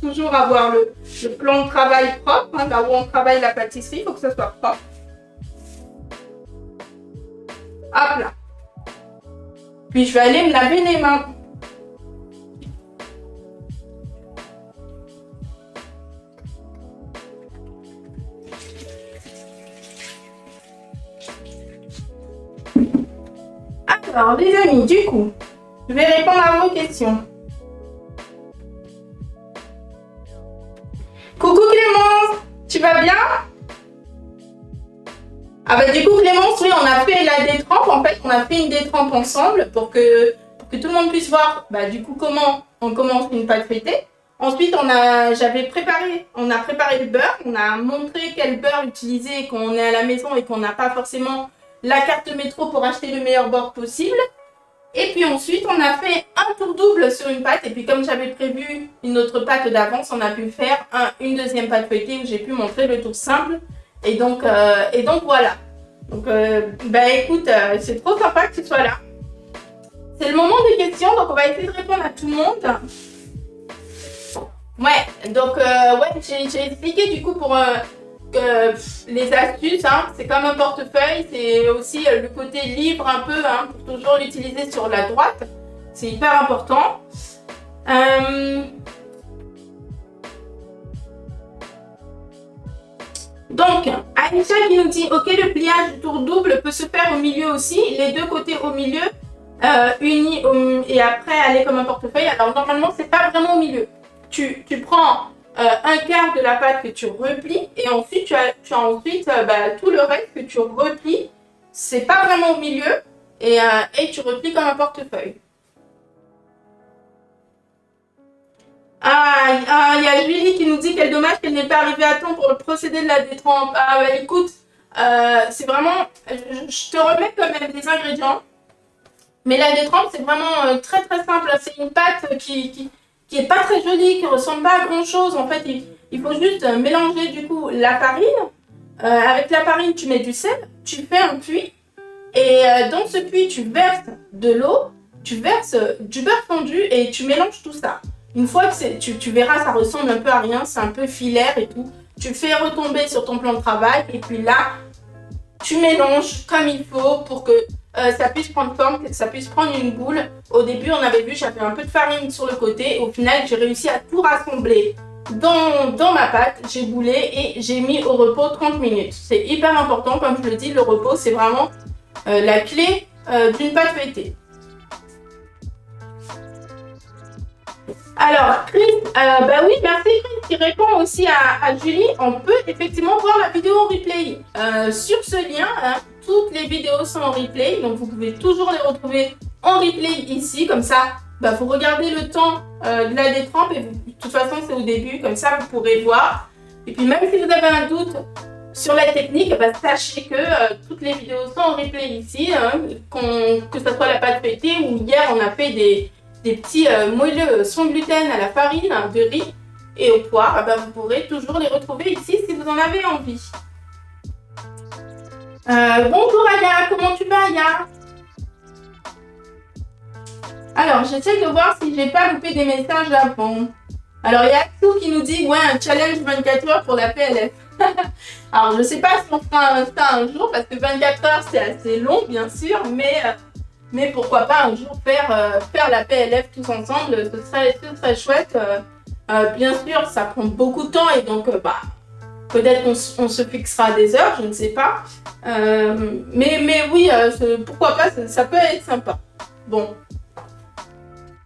[SPEAKER 1] Toujours avoir le plan de travail propre, là où on travaille la pâtisserie, il faut que ça soit propre. Hop là. Puis je vais aller me laver les mains. Alors les amis, du coup, je vais répondre à vos questions. vas bien? Ah bah du coup Clémence, oui, on a fait la détrempe, en fait, on a fait une détrempe ensemble pour que tout le monde puisse voir bah, du coup comment on commence une pâte feuilletée. Ensuite, on a préparé le beurre, on a montré quel beurre utiliser quand on est à la maison et qu'on n'a pas forcément la carte métro pour acheter le meilleur beurre possible. Et puis ensuite, on a fait un tour double sur une pâte. Et puis comme j'avais prévu une autre pâte d'avance, on a pu faire une deuxième pâte feuilletée où j'ai pu montrer le tour simple. Et donc voilà. Donc bah écoute, c'est trop sympa que tu sois là. C'est le moment des questions, donc on va essayer de répondre à tout le monde. Ouais, donc ouais, j'ai expliqué du coup pour les astuces, hein, c'est comme un portefeuille, c'est aussi le côté libre un peu, hein, pour toujours l'utiliser sur la droite. C'est hyper important. Donc, Aïcha qui nous dit, ok, le pliage du tour double peut se faire au milieu aussi, les deux côtés au milieu, unis et après aller comme un portefeuille. Alors normalement, c'est pas vraiment au milieu. Tu prends un quart de la pâte que tu replies et ensuite tu as ensuite bah, tout le reste que tu replies. C'est pas vraiment au milieu et tu replies comme un portefeuille. Ah, il y a Julie qui nous dit quel dommage qu'elle n'est pas arrivée à temps pour le procédé de la détrempe. Ah bah écoute, c'est vraiment, je te remets quand même des ingrédients. Mais la détrempe c'est vraiment très très simple. C'est une pâte qui est pas très jolie, qui ressemble pas à grand chose. En fait, il faut juste mélanger du coup la farine. Avec la farine, tu mets du sel, tu fais un puits. Et dans ce puits, tu verses de l'eau, tu verses du beurre fondu et tu mélanges tout ça. Une fois que tu verras, ça ressemble un peu à rien, c'est un peu filaire et tout. Tu fais retomber sur ton plan de travail et puis là, tu mélanges comme il faut pour que ça puisse prendre forme, que ça puisse prendre une boule. Au début, on avait vu, j'avais un peu de farine sur le côté. Au final, j'ai réussi à tout rassembler dans ma pâte. J'ai boulé et j'ai mis au repos 30 minutes. C'est hyper important, comme je le dis, le repos, c'est vraiment la clé d'une pâte feuilletée. Alors, Chris, bah oui, merci Chris qui répond aussi à Julie. On peut effectivement voir la vidéo en replay. Sur ce lien, hein, toutes les vidéos sont en replay, donc vous pouvez toujours les retrouver en replay ici. Comme ça, bah, vous regardez le temps de la détrempe et de toute façon, c'est au début, comme ça, vous pourrez voir. Et puis, même si vous avez un doute sur la technique, bah, sachez que toutes les vidéos sont en replay ici, hein, que ce soit la pâte feuilletée ou hier, on a fait des petits moelleux sans gluten à la farine, de riz et au poire, ben vous pourrez toujours les retrouver ici si vous en avez envie. Bonjour Aya, comment tu vas Aya? Alors, j'essaie de voir si j'ai pas loupé des messages avant. Alors, il y a Sou qui nous dit, ouais, un challenge 24 heures pour la PLF. Alors, je sais pas si on fera ça un jour, parce que 24 heures, c'est assez long, bien sûr, mais pourquoi pas un jour faire la PLF tous ensemble, ce serait chouette. Bien sûr, ça prend beaucoup de temps et donc bah, peut-être qu'on se fixera des heures, je ne sais pas. Mais oui, pourquoi pas, ça peut être sympa. Bon,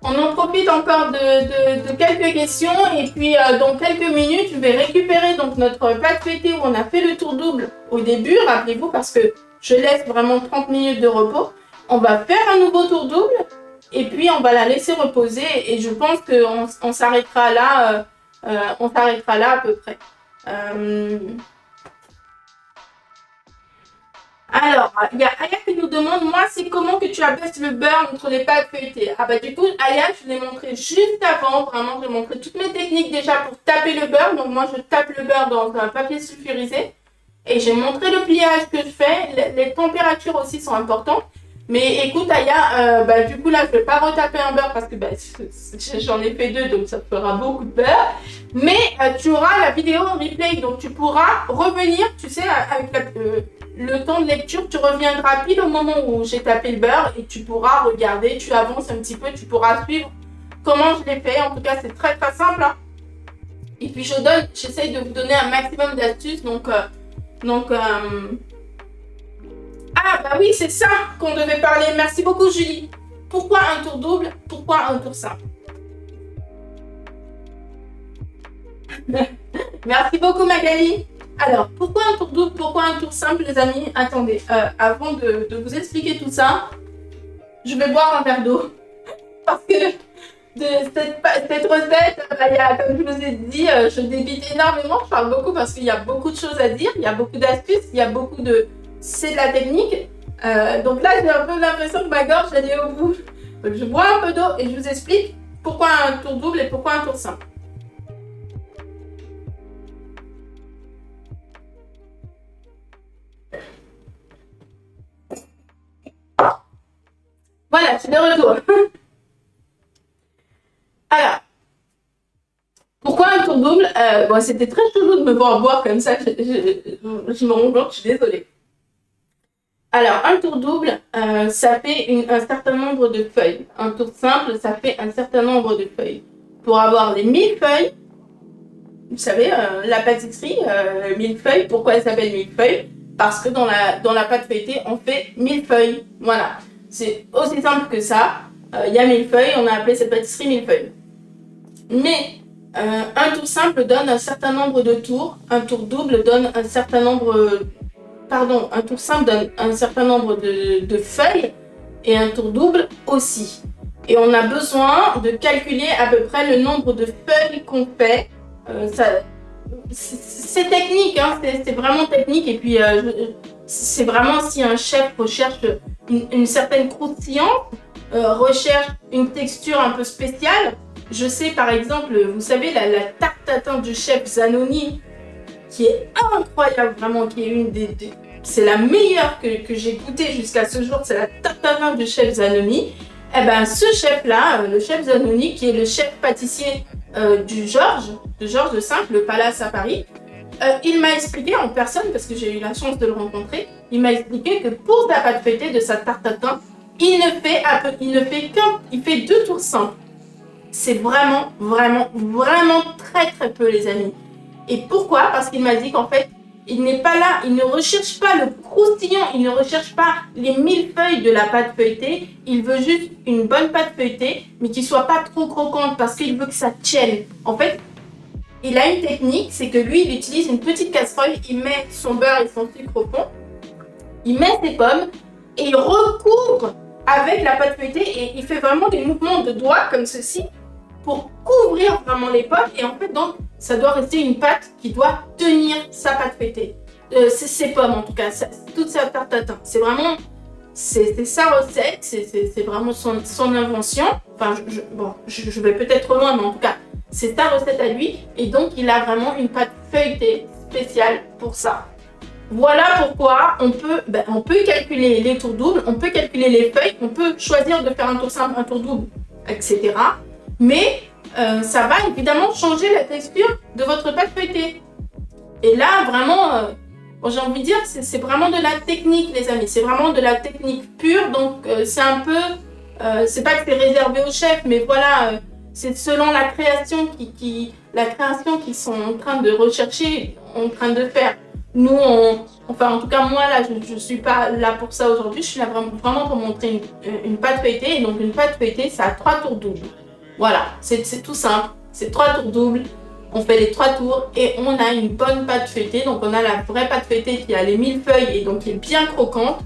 [SPEAKER 1] on en profite encore de quelques questions et puis dans quelques minutes, je vais récupérer donc notre pâte feuilletée où on a fait le tour double au début, rappelez-vous, parce que je laisse vraiment 30 minutes de repos. On va faire un nouveau tour double et puis on va la laisser reposer et je pense qu'on s'arrêtera là, à peu près. Alors, il y a Aya qui nous demande, moi, c'est comment que tu abaisses le beurre entre les pâtes feuilletées? Ah bah du coup, Aya, je l'ai montré juste avant, vraiment, j'ai montré toutes mes techniques déjà pour taper le beurre. Donc moi, je tape le beurre dans un papier sulfurisé et j'ai montré le pliage que je fais. Les températures aussi sont importantes. Mais écoute Aya, bah, du coup là je vais pas retaper un beurre parce que bah, j'en ai fait 2 donc ça fera beaucoup de beurre. Mais tu auras la vidéo en replay donc tu pourras revenir, tu sais, avec le temps de lecture, tu reviendras pile au moment où j'ai tapé le beurre et tu pourras regarder, tu avances un petit peu, tu pourras suivre comment je l'ai fait. En tout cas c'est très très simple. Hein. Et puis j'essaye de vous donner un maximum d'astuces Ah bah oui, c'est ça qu'on devait parler. Merci beaucoup Julie. Pourquoi un tour double? Pourquoi un tour simple? Merci beaucoup Magali. Alors, pourquoi un tour double, pourquoi un tour simple, les amis? Attendez, avant de vous expliquer tout ça, je vais boire un verre d'eau. Parce que cette recette, comme je vous ai dit, je débite énormément, je parle beaucoup parce qu'il y a beaucoup de choses à dire, il y a beaucoup d'astuces, il y a beaucoup de... C'est de la technique. Donc là, j'ai un peu l'impression que ma gorge, elle est au bout. Donc je bois un peu d'eau et je vous explique pourquoi un tour double et pourquoi un tour simple. Voilà, je suis de retour. Alors, pourquoi un tour double? Bon, c'était très chelou de me voir boire comme ça, je me rends compte, je suis désolée. Alors, un tour double, ça fait un certain nombre de feuilles. Un tour simple, ça fait un certain nombre de feuilles. Pour avoir les 1000 feuilles, vous savez, la pâtisserie, 1000 feuilles, pourquoi elle s'appelle 1000 feuilles? Parce que dans la pâte feuilletée, on fait 1000 feuilles. Voilà, c'est aussi simple que ça. Il y a 1000 feuilles, on a appelé cette pâtisserie 1000 feuilles. Mais un tour simple donne un certain nombre de tours, un tour double donne un certain nombre... Pardon, un tour simple donne un certain nombre de feuilles et un tour double aussi. Et on a besoin de calculer à peu près le nombre de feuilles qu'on fait. C'est technique, hein, c'est vraiment technique. Et puis, c'est vraiment si un chef recherche une certaine croustillance, recherche une texture un peu spéciale. Je sais par exemple, vous savez, la tarte tatin du chef Zanoni, qui est incroyable, vraiment, qui est une c'est la meilleure que j'ai goûtée jusqu'à ce jour, c'est la tarte tatin du chef Zanoni. Et ben ce chef-là, le chef Zanoni, qui est le chef pâtissier de Georges V, le Palace à Paris, il m'a expliqué en personne, parce que j'ai eu la chance de le rencontrer, il m'a expliqué que pour sa pâte feuilletée de sa tarte tatin, il fait 2 tours simples. C'est vraiment très très peu, les amis. Et pourquoi? Parce qu'il m'a dit qu'en fait, il n'est pas là, il ne recherche pas le croustillant, il ne recherche pas les 1000 feuilles de la pâte feuilletée, il veut juste une bonne pâte feuilletée, mais qui ne soit pas trop croquante parce qu'il veut que ça tienne. En fait, il a une technique, c'est que lui, il utilise une petite casserole, il met son beurre et son sucre au fond, il met ses pommes et il recouvre avec la pâte feuilletée et il fait vraiment des mouvements de doigts comme ceci pour couvrir vraiment les pommes. Et en fait, donc, ça doit rester une pâte qui doit tenir sa pâte feuilletée. Ses pommes, en tout cas, toute sa tarte tatin. C'est vraiment, c'est sa recette, c'est vraiment son invention. Enfin, je vais peut-être loin, mais en tout cas, c'est sa recette à lui. Et donc, il a vraiment une pâte feuilletée spéciale pour ça. Voilà pourquoi on peut calculer les tours doubles, on peut calculer les feuilles, on peut choisir de faire un tour simple, un tour double, etc. Mais ça va évidemment changer la texture de votre pâte feuilletée. Et là, vraiment, j'ai envie de dire, c'est vraiment de la technique, les amis. C'est vraiment de la technique pure. Donc, c'est un peu... c'est pas que c'est réservé aux chefs, mais voilà, c'est selon la création qu'ils sont en train de rechercher, en train de faire. Nous, enfin, en tout cas, moi, là, je ne suis pas là pour ça aujourd'hui. Je suis là vraiment pour montrer une pâte feuilletée. Et donc, une pâte feuilletée, ça a 3 tours doubles. Voilà, c'est tout simple. C'est 3 tours doubles. On fait les 3 tours et on a une bonne pâte feuilletée. Donc, on a la vraie pâte feuilletée qui a les 1000 feuilles et donc qui est bien croquante.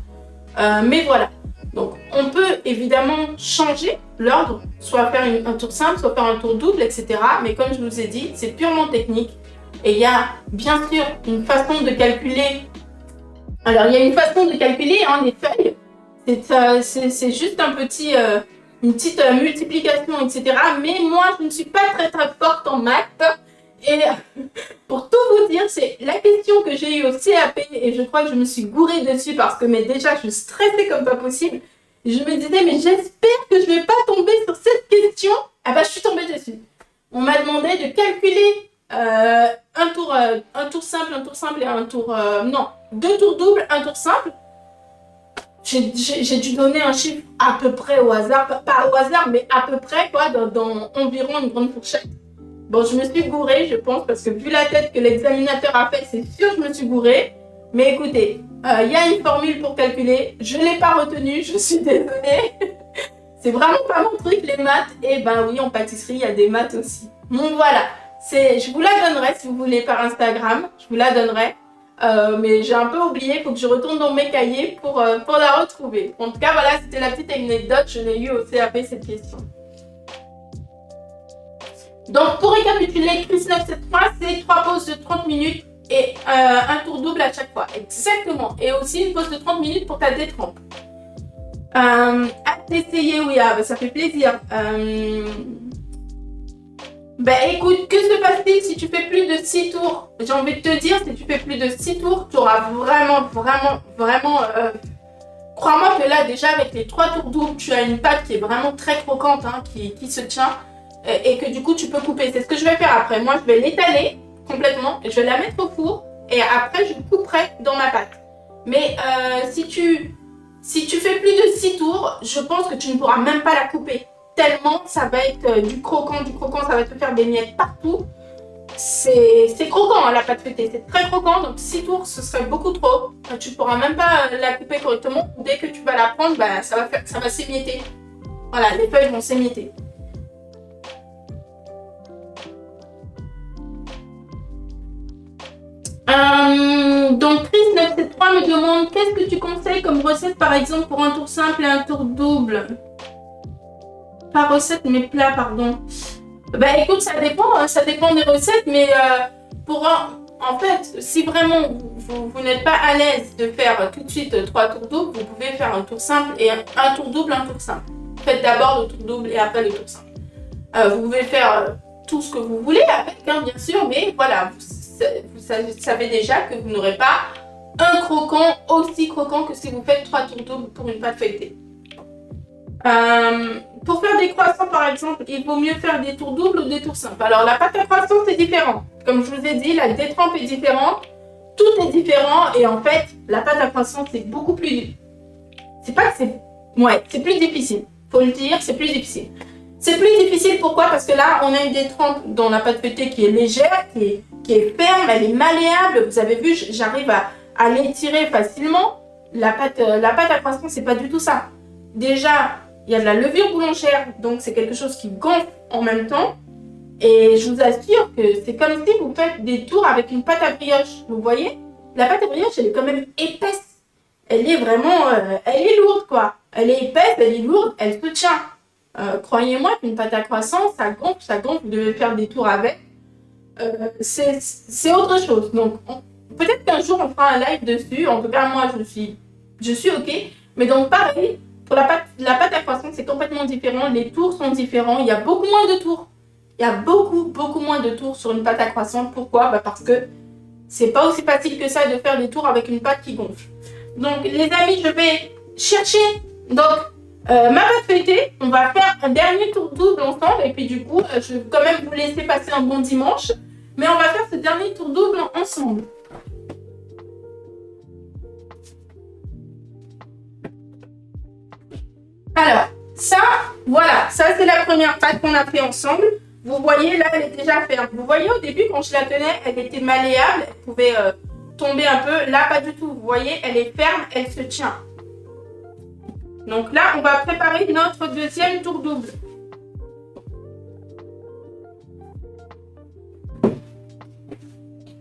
[SPEAKER 1] Mais voilà. Donc, on peut évidemment changer l'ordre, soit faire un tour simple, soit faire un tour double, etc. Mais comme je vous ai dit, c'est purement technique. Et il y a bien sûr une façon de calculer. Alors, il y a une façon de calculer hein, les feuilles. C'est juste un petit, une petite multiplication, etc. Mais moi, je ne suis pas très forte en maths. Et pour tout vous dire, c'est la question que j'ai eue au CAP et je crois que je me suis gourée dessus parce que déjà, je stressais comme pas possible. Je me disais, mais j'espère que je ne vais pas tomber sur cette question. Ah bah, je suis tombée dessus. On m'a demandé de calculer un tour simple et un tour... non, 2 tours doubles, un tour simple. J'ai dû donner un chiffre à peu près au hasard, pas au hasard, mais à peu près, quoi, dans environ une grande fourchette. Bon, je me suis gourée, je pense, parce que vu la tête que l'examinateur a fait, c'est sûr que je me suis gourée. Mais écoutez, il y a une formule pour calculer. Je ne l'ai pas retenue, je suis désolée. C'est vraiment pas mon truc, les maths. Et ben oui, en pâtisserie, il y a des maths aussi. Donc voilà. Je vous la donnerai si vous voulez par Instagram. Je vous la donnerai. Mais j'ai un peu oublié, il faut que je retourne dans mes cahiers pour la retrouver. En tout cas, voilà, c'était la petite anecdote. Je l'ai eu au CAP cette question. Donc, pour récapituler, Chris 973, c'est 3 pauses de 30 minutes et un tour double à chaque fois. Exactement. Et aussi une pause de 30 minutes pour ta détrempe. À t'essayer, oui, ça fait plaisir. Écoute, que se passe-t-il si tu fais plus de 6 tours? J'ai envie de te dire, si tu fais plus de 6 tours, tu auras vraiment... Crois-moi que là, déjà, avec les 3 tours doubles, tu as une pâte qui est vraiment très croquante, hein, qui se tient. Et que du coup, tu peux couper. C'est ce que je vais faire après. Moi, je vais l'étaler complètement. Je vais la mettre au four. Et après, je couperai dans ma pâte. Mais si tu fais plus de 6 tours, je pense que tu ne pourras même pas la couper. Tellement ça va être du croquant, ça va te faire des miettes partout. C'est croquant, hein, la pâte feuilletée, c'est très croquant, donc 6 tours ce serait beaucoup trop. Tu ne pourras même pas la couper correctement. Dès que tu vas la prendre, ça va s'émietter. Voilà, les feuilles vont s'émietter. Donc Chris 973 me demande qu'est-ce que tu conseilles comme recette par exemple pour un tour simple et un tour double? Pas recette mais plat, pardon. Écoute, ça dépend des recettes, mais en fait, si vraiment vous n'êtes pas à l'aise de faire tout de suite 3 tours doubles, vous pouvez faire un tour simple et un tour double, un tour simple. Faites d'abord le tour double et après le tour simple. Vous pouvez faire tout ce que vous voulez avec, hein, bien sûr, mais voilà, vous savez déjà que vous n'aurez pas un croquant aussi croquant que si vous faites 3 tours doubles pour une pâte feuilletée. Pour faire des croissants par exemple, il vaut mieux faire des tours doubles ou des tours simples. Alors la pâte à croissant c'est différent. Comme je vous ai dit, la détrempe est différente. Tout est différent et en fait, la pâte à croissant c'est beaucoup plus... C'est pas que c'est... Ouais, c'est plus difficile. Faut le dire, c'est plus difficile. C'est plus difficile pourquoi? Parce que là, on a une détrempe dans la pâte feuilletée qui est légère, qui est ferme, elle est malléable. Vous avez vu, j'arrive à l'étirer facilement. La pâte à croissant, c'est pas du tout ça. Déjà, il y a de la levure boulangère, donc c'est quelque chose qui gonfle en même temps. Et je vous assure que c'est comme si vous faites des tours avec une pâte à brioche. Vous voyez? La pâte à brioche, elle est quand même épaisse. Elle est vraiment... elle est lourde, quoi. Elle est épaisse, elle est lourde, elle se tient. Croyez-moi qu'une pâte à croissant, ça gonfle, vous devez faire des tours avec. C'est autre chose. Donc, peut-être qu'un jour, on fera un live dessus. En tout cas, moi, je suis OK. Mais donc, pareil, pour la pâte à croissant, c'est complètement différent. Les tours sont différents. Il y a beaucoup moins de tours. Il y a beaucoup moins de tours sur une pâte à croissant. Pourquoi? Parce que c'est pas aussi facile que ça de faire des tours avec une pâte qui gonfle. Donc, les amis, je vais chercher ma pâte feuilletée. On va faire un dernier tour double ensemble. Et puis, du coup, je vais quand même vous laisser passer un bon dimanche. Mais on va faire ce dernier tour double ensemble. Alors, ça, voilà, ça c'est la première pâte qu'on a fait ensemble. Vous voyez, là, elle est déjà ferme. Vous voyez, au début, quand je la tenais, elle était malléable. Elle pouvait tomber un peu. Là, pas du tout. Vous voyez, elle est ferme, elle se tient. Donc là, on va préparer notre deuxième tour double.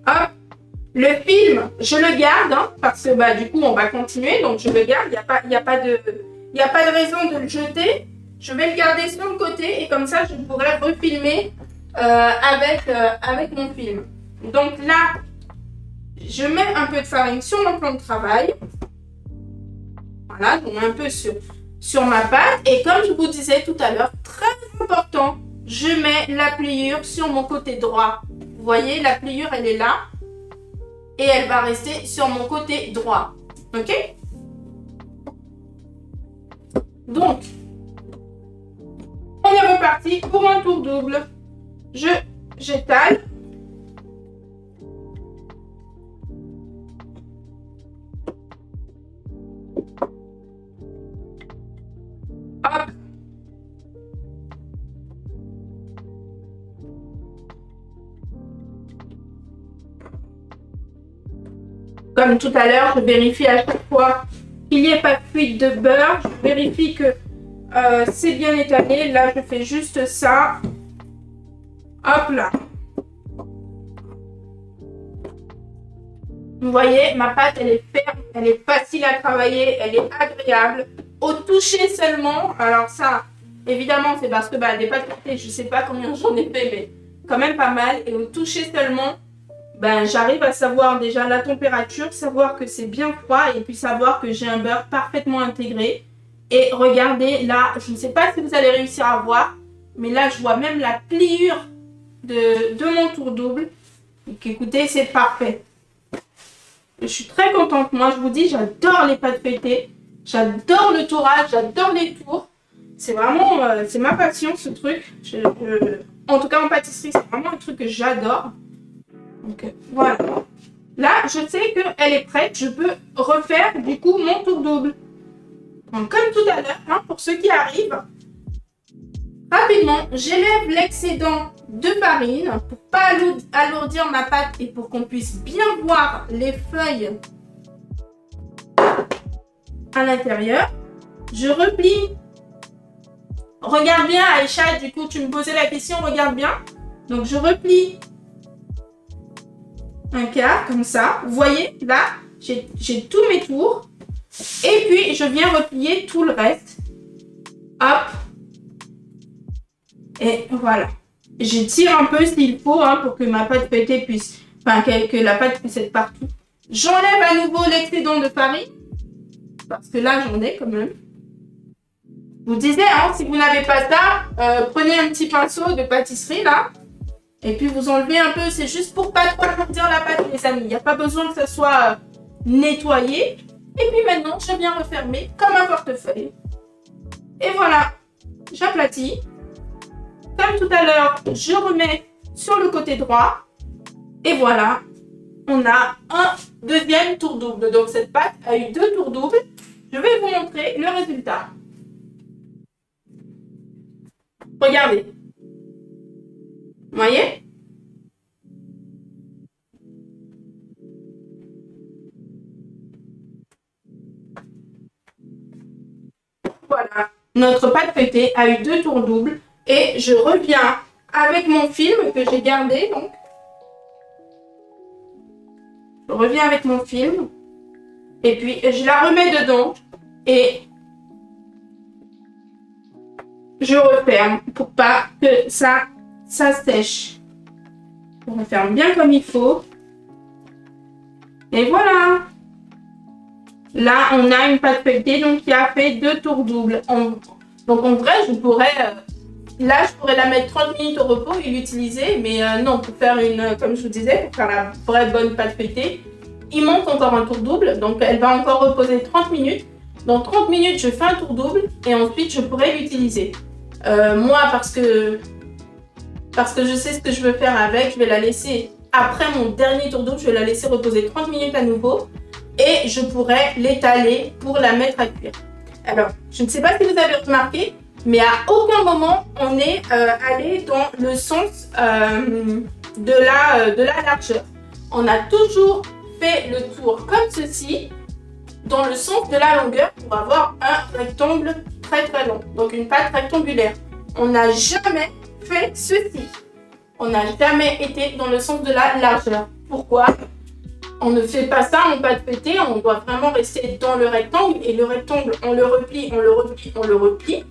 [SPEAKER 1] Hop. Le film, je le garde, hein, parce que du coup, on va continuer. Donc, je le garde. Il n'y a pas de raison de le jeter. Je vais le garder sur le côté et comme ça, je pourrai refilmer avec mon film. Donc là, je mets un peu de farine sur mon plan de travail. Voilà, je mets un peu sur ma pâte. Et comme je vous disais tout à l'heure, très important, je mets la pliure sur mon côté droit. Vous voyez, la pliure, elle est là. Et elle va rester sur mon côté droit. Ok? Donc, on est reparti pour un tour double. J'étale. Hop. Comme tout à l'heure, je vérifie à chaque fois qu'il n'y ait pas de fuite de beurre. Je vérifie que c'est bien étalé. Là, je fais juste ça. Hop là. Vous voyez, ma pâte, elle est ferme, elle est facile à travailler, elle est agréable. Au toucher seulement, alors ça, évidemment, c'est parce que des pâtes feuilletées, je ne sais pas combien j'en ai fait, mais quand même pas mal. Et au toucher seulement, j'arrive à savoir déjà la température, savoir que c'est bien froid et puis savoir que j'ai un beurre parfaitement intégré. Et regardez, là, je ne sais pas si vous allez réussir à voir, mais là, je vois même la pliure de mon tour double. Donc écoutez, c'est parfait. Je suis très contente. Moi, je vous dis, j'adore les pâtes feuilletées. J'adore le tourage, j'adore les tours. C'est vraiment, c'est ma passion, ce truc. En tout cas, en pâtisserie, c'est vraiment un truc que j'adore. Donc, voilà. Là, je sais qu'elle est prête. Je peux refaire, du coup, mon tour double. Donc, comme tout à l'heure, hein, pour ceux qui arrivent, rapidement, j'élève l'excédent de farine pour ne pas alourdir ma pâte et pour qu'on puisse bien voir les feuilles à l'intérieur. Je replie. Regarde bien, Aïcha, du coup, tu me posais la question, regarde bien. Donc, je replie un quart, comme ça. Vous voyez, là, j'ai tous mes tours. Et puis, je viens replier tout le reste. Hop. Et voilà. Je tire un peu s'il faut, hein, pour que ma pâte feuilletée puisse... Enfin, que la pâte puisse être partout. J'enlève à nouveau l'excédent de farine. Parce que là, j'en ai quand même. Je vous disais, hein, si vous n'avez pas ça, prenez un petit pinceau de pâtisserie, là. Et puis, vous enlevez un peu. C'est juste pour pas trop alourdir la pâte, les amis. Il n'y a pas besoin que ça soit nettoyé. Et puis maintenant, je viens refermer comme un portefeuille. Et voilà. J'aplatis. Comme tout à l'heure, je remets sur le côté droit. Et voilà. On a un deuxième tour double. Donc, cette pâte a eu 2 tours doubles. Je vais vous montrer le résultat. Regardez. Vous voyez? Voilà. Notre pâte feuilletée a eu 2 tours doubles. Et je reviens avec mon film que j'ai gardé. Donc, je reviens avec mon film. Et puis, je la remets dedans. Et je referme pour pas que ça sèche. On referme bien comme il faut. Et voilà. Là, on a une pâte feuilletée donc, qui a fait 2 tours doubles. Donc, en vrai, je pourrais... Là, je pourrais la mettre 30 minutes au repos et l'utiliser. Mais non, pour faire une... Comme je vous disais, pour faire la vraie bonne pâte feuilletée, il manque encore un tour double. Donc, elle va encore reposer 30 minutes. Dans 30 minutes, je fais un tour double. Et ensuite, je pourrais l'utiliser. Moi, parce que je sais ce que je veux faire avec, je vais la laisser... Après mon dernier tour double, je vais la laisser reposer 30 minutes à nouveau. Et je pourrais l'étaler pour la mettre à cuire. Alors, je ne sais pas si vous avez remarqué, mais à aucun moment on est allé dans le sens de la largeur. On a toujours fait le tour comme ceci, dans le sens de la longueur pour avoir un rectangle très très long. Donc une pâte rectangulaire. On n'a jamais fait ceci. On n'a jamais été dans le sens de la largeur. Pourquoi ? On ne fait pas ça en pâte feuilletée, on doit vraiment rester dans le rectangle. Et le rectangle, on le replie, on le replie, on le replie.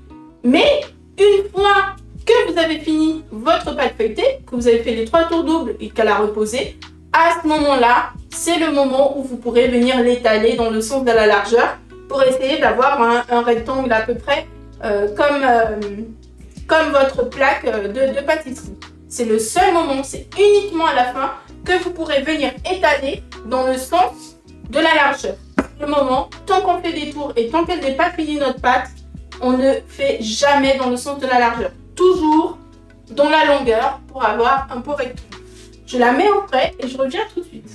[SPEAKER 1] Mais une fois que vous avez fini votre pâte feuilletée, que vous avez fait les 3 tours doubles et qu'elle a reposé, à ce moment-là, c'est le moment où vous pourrez venir l'étaler dans le sens de la largeur pour essayer d'avoir un rectangle à peu près comme votre plaque de pâtisserie. C'est le seul moment, c'est uniquement à la fin que vous pourrez venir étaler dans le sens de la largeur. Le moment, tant qu'on fait des tours et tant qu'elle n'est pas finie notre pâte, on ne fait jamais dans le sens de la largeur. Toujours dans la longueur pour avoir un beau rectangle. Je la mets au frais et je reviens tout de suite.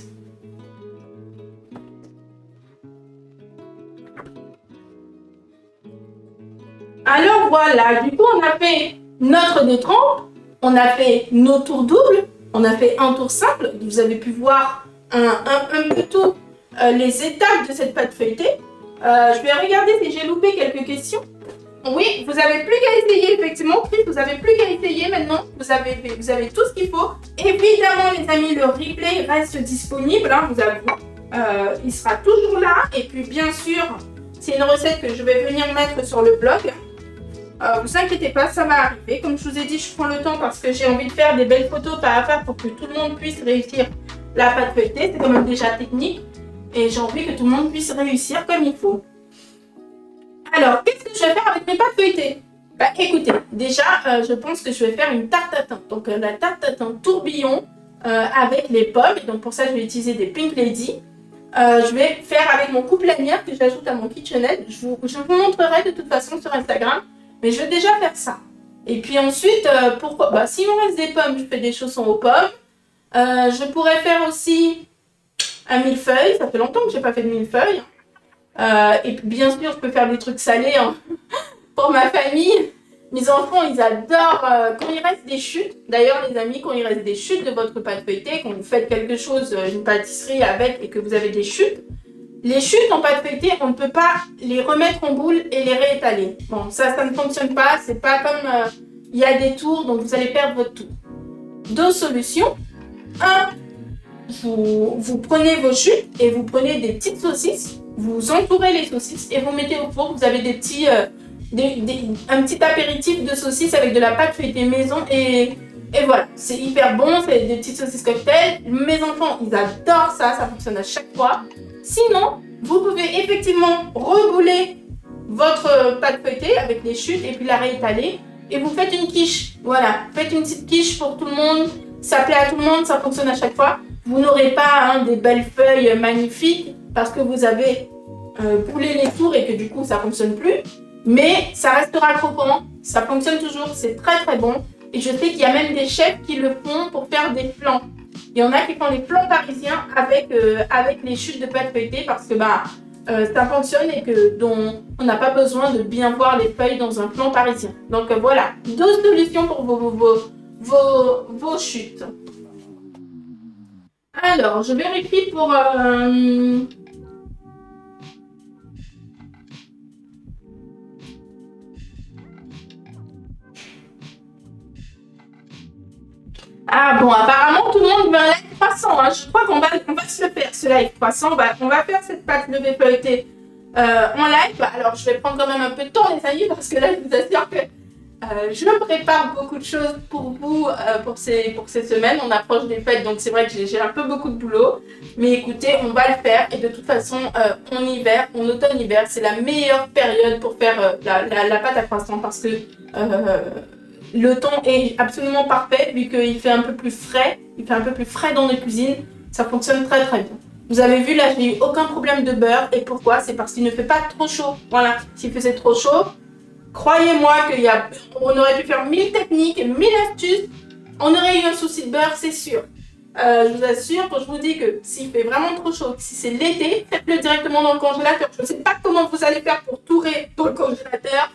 [SPEAKER 1] Alors voilà, du coup on a fait notre détrempe, on a fait nos tours doubles, on a fait un tour simple. Vous avez pu voir un peu tout les étapes de cette pâte feuilletée. Je vais regarder si j'ai loupé quelques questions. Oui, vous n'avez plus qu'à essayer, effectivement, Chris, vous n'avez plus qu'à essayer maintenant. Vous avez tout ce qu'il faut. Évidemment, les amis, le replay reste disponible. Hein, vous avez il sera toujours là. Et puis bien sûr, c'est une recette que je vais venir mettre sur le blog. Vous inquiétez pas, ça va arriver. Comme je vous ai dit, je prends le temps parce que j'ai envie de faire des belles photos pas à pas pour que tout le monde puisse réussir la pâte feuilletée. C'est quand même déjà technique. Et j'ai envie que tout le monde puisse réussir comme il faut. Alors, qu'est-ce que je vais faire avec mes pâtes feuilletées? Bah écoutez, déjà, je pense que je vais faire une tarte tatin. Donc la tarte tatin tourbillon avec les pommes. Et donc pour ça, je vais utiliser des Pink Lady. Je vais faire avec mon couple lanière que j'ajoute à mon KitchenAid. Je vous montrerai de toute façon sur Instagram. Mais je vais déjà faire ça. Et puis ensuite, pourquoi bah, s'il me reste des pommes, je fais des chaussons aux pommes. Je pourrais faire aussi un millefeuille. Ça fait longtemps que je n'ai pas fait de millefeuille. Et puis bien sûr, je peux faire des trucs salés hein, pour ma famille. Mes enfants, ils adorent quand il reste des chutes. D'ailleurs, les amis, quand il reste des chutes de votre pâte feuilletée, quand vous faites quelque chose, une pâtisserie avec et que vous avez des chutes, les chutes en pâte feuilletée, on ne peut pas les remettre en boule et les réétaler. Bon, ça ne fonctionne pas. C'est pas comme il y a des tours, donc vous allez perdre votre tour. Deux solutions. Un, vous prenez vos chutes et vous prenez des petites saucisses. Vous entourez les saucisses et vous mettez au four. Vous avez des petits, un petit apéritif de saucisses avec de la pâte feuilletée maison et voilà. C'est hyper bon. C'est des petites saucisses cocktail. Mes enfants, ils adorent ça. Ça fonctionne à chaque fois. Sinon, vous pouvez effectivement rebouler votre pâte feuilletée avec les chutes et puis la réétaler. Et vous faites une quiche. Voilà, faites une petite quiche pour tout le monde. Ça plaît à tout le monde, ça fonctionne à chaque fois. Vous n'aurez pas hein, des belles feuilles magnifiques parce que vous avez boulé les fours et que du coup ça ne fonctionne plus. Mais ça restera croquant, ça fonctionne toujours, c'est très très bon. Et je sais qu'il y a même des chefs qui le font pour faire des flancs. Il y en a qui font les flancs parisiens avec les chutes de pâte feuilletée parce que bah, ça fonctionne et que on n'a pas besoin de bien voir les feuilles dans un flan parisien. Donc voilà, deux solutions pour vos chutes. Alors, je vérifie pour... Ah bon, apparemment tout le monde veut un live croissant. Hein. Je crois qu'on va se le faire, ce live croissant. On va faire cette pâte levée feuilletée en live. Alors, je vais prendre quand même un peu de temps, les amis, parce que là, je vous assure que je prépare beaucoup de choses pour vous pour ces semaines. On approche des fêtes, donc c'est vrai que j'ai un peu beaucoup de boulot. Mais écoutez, on va le faire. Et de toute façon, en automne-hiver, c'est la meilleure période pour faire la pâte à croissant parce que le temps est absolument parfait vu qu'il fait un peu plus frais. Il fait un peu plus frais dans les cuisines. Ça fonctionne très très bien. Vous avez vu, là, je n'ai eu aucun problème de beurre. Et pourquoi? C'est parce qu'il ne fait pas trop chaud. Voilà, s'il faisait trop chaud, croyez-moi qu'on aurait pu faire 1000 techniques, 1000 astuces. On aurait eu un souci de beurre, c'est sûr. Je vous assure, quand je vous dis que s'il fait vraiment trop chaud, si c'est l'été, faites-le directement dans le congélateur. Je ne sais pas comment vous allez faire pour tourer dans le congélateur.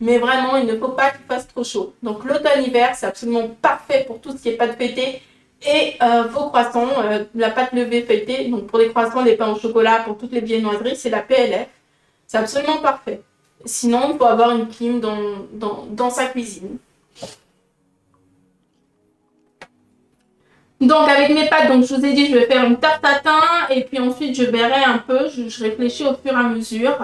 [SPEAKER 1] Mais vraiment, il ne faut pas qu'il fasse trop chaud. Donc l'automne-hiver, c'est absolument parfait pour tout ce qui est pâte feuilletée et vos croissants, la pâte levée feuilletée. Donc pour les croissants, les pains au chocolat, pour toutes les viennoiseries, c'est la PLF. C'est absolument parfait. Sinon, il faut avoir une clim dans sa cuisine. Donc avec mes pâtes, donc, je vous ai dit, je vais faire une tarte tatin et puis ensuite je verrai un peu, je réfléchis au fur et à mesure.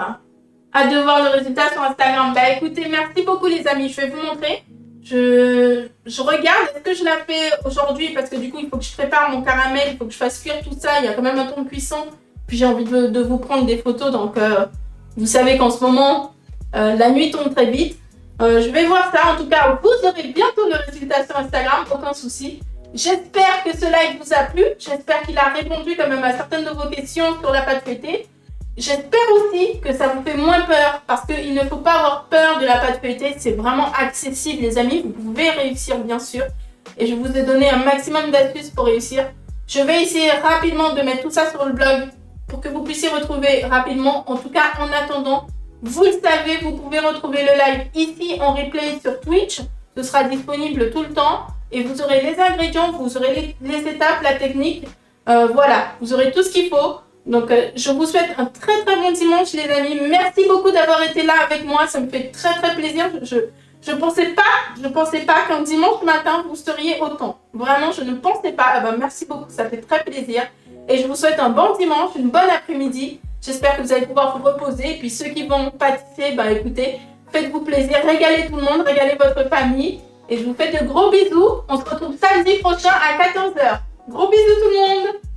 [SPEAKER 1] Hâte de voir le résultat sur Instagram. Bah écoutez, merci beaucoup les amis. Je vais vous montrer. Je regarde. Est-ce que je la fais aujourd'hui? Parce que du coup, il faut que je prépare mon caramel. Il faut que je fasse cuire tout ça. Il y a quand même un temps de cuisson. Puis j'ai envie de vous prendre des photos. Donc, vous savez qu'en ce moment, la nuit tombe très vite. Je vais voir ça. En tout cas, vous aurez bientôt le résultat sur Instagram. Aucun souci. J'espère que ce live vous a plu. J'espère qu'il a répondu quand même à certaines de vos questions sur la pâte feuilletée. J'espère aussi que ça vous fait moins peur parce qu'il ne faut pas avoir peur de la pâte feuilletée. C'est vraiment accessible les amis. Vous pouvez réussir bien sûr. Et je vous ai donné un maximum d'astuces pour réussir. Je vais essayer rapidement de mettre tout ça sur le blog pour que vous puissiez retrouver rapidement. En tout cas, en attendant, vous le savez, vous pouvez retrouver le live ici en replay sur Twitch. Ce sera disponible tout le temps. Et vous aurez les ingrédients, vous aurez les étapes, la technique. Voilà, vous aurez tout ce qu'il faut. Donc, je vous souhaite un très très bon dimanche les amis. Merci beaucoup d'avoir été là avec moi. Ça me fait très très plaisir. Je pensais pas qu'un dimanche matin vous seriez autant. Vraiment, je ne pensais pas. Ah ben, merci beaucoup, ça fait très plaisir. Et je vous souhaite un bon dimanche, une bonne après-midi. J'espère que vous allez pouvoir vous reposer. Et puis ceux qui vont pâtisser, bah écoutez, faites-vous plaisir, régalez tout le monde, régalez votre famille. Et je vous fais de gros bisous. On se retrouve samedi prochain à 14 h. Gros bisous tout le monde!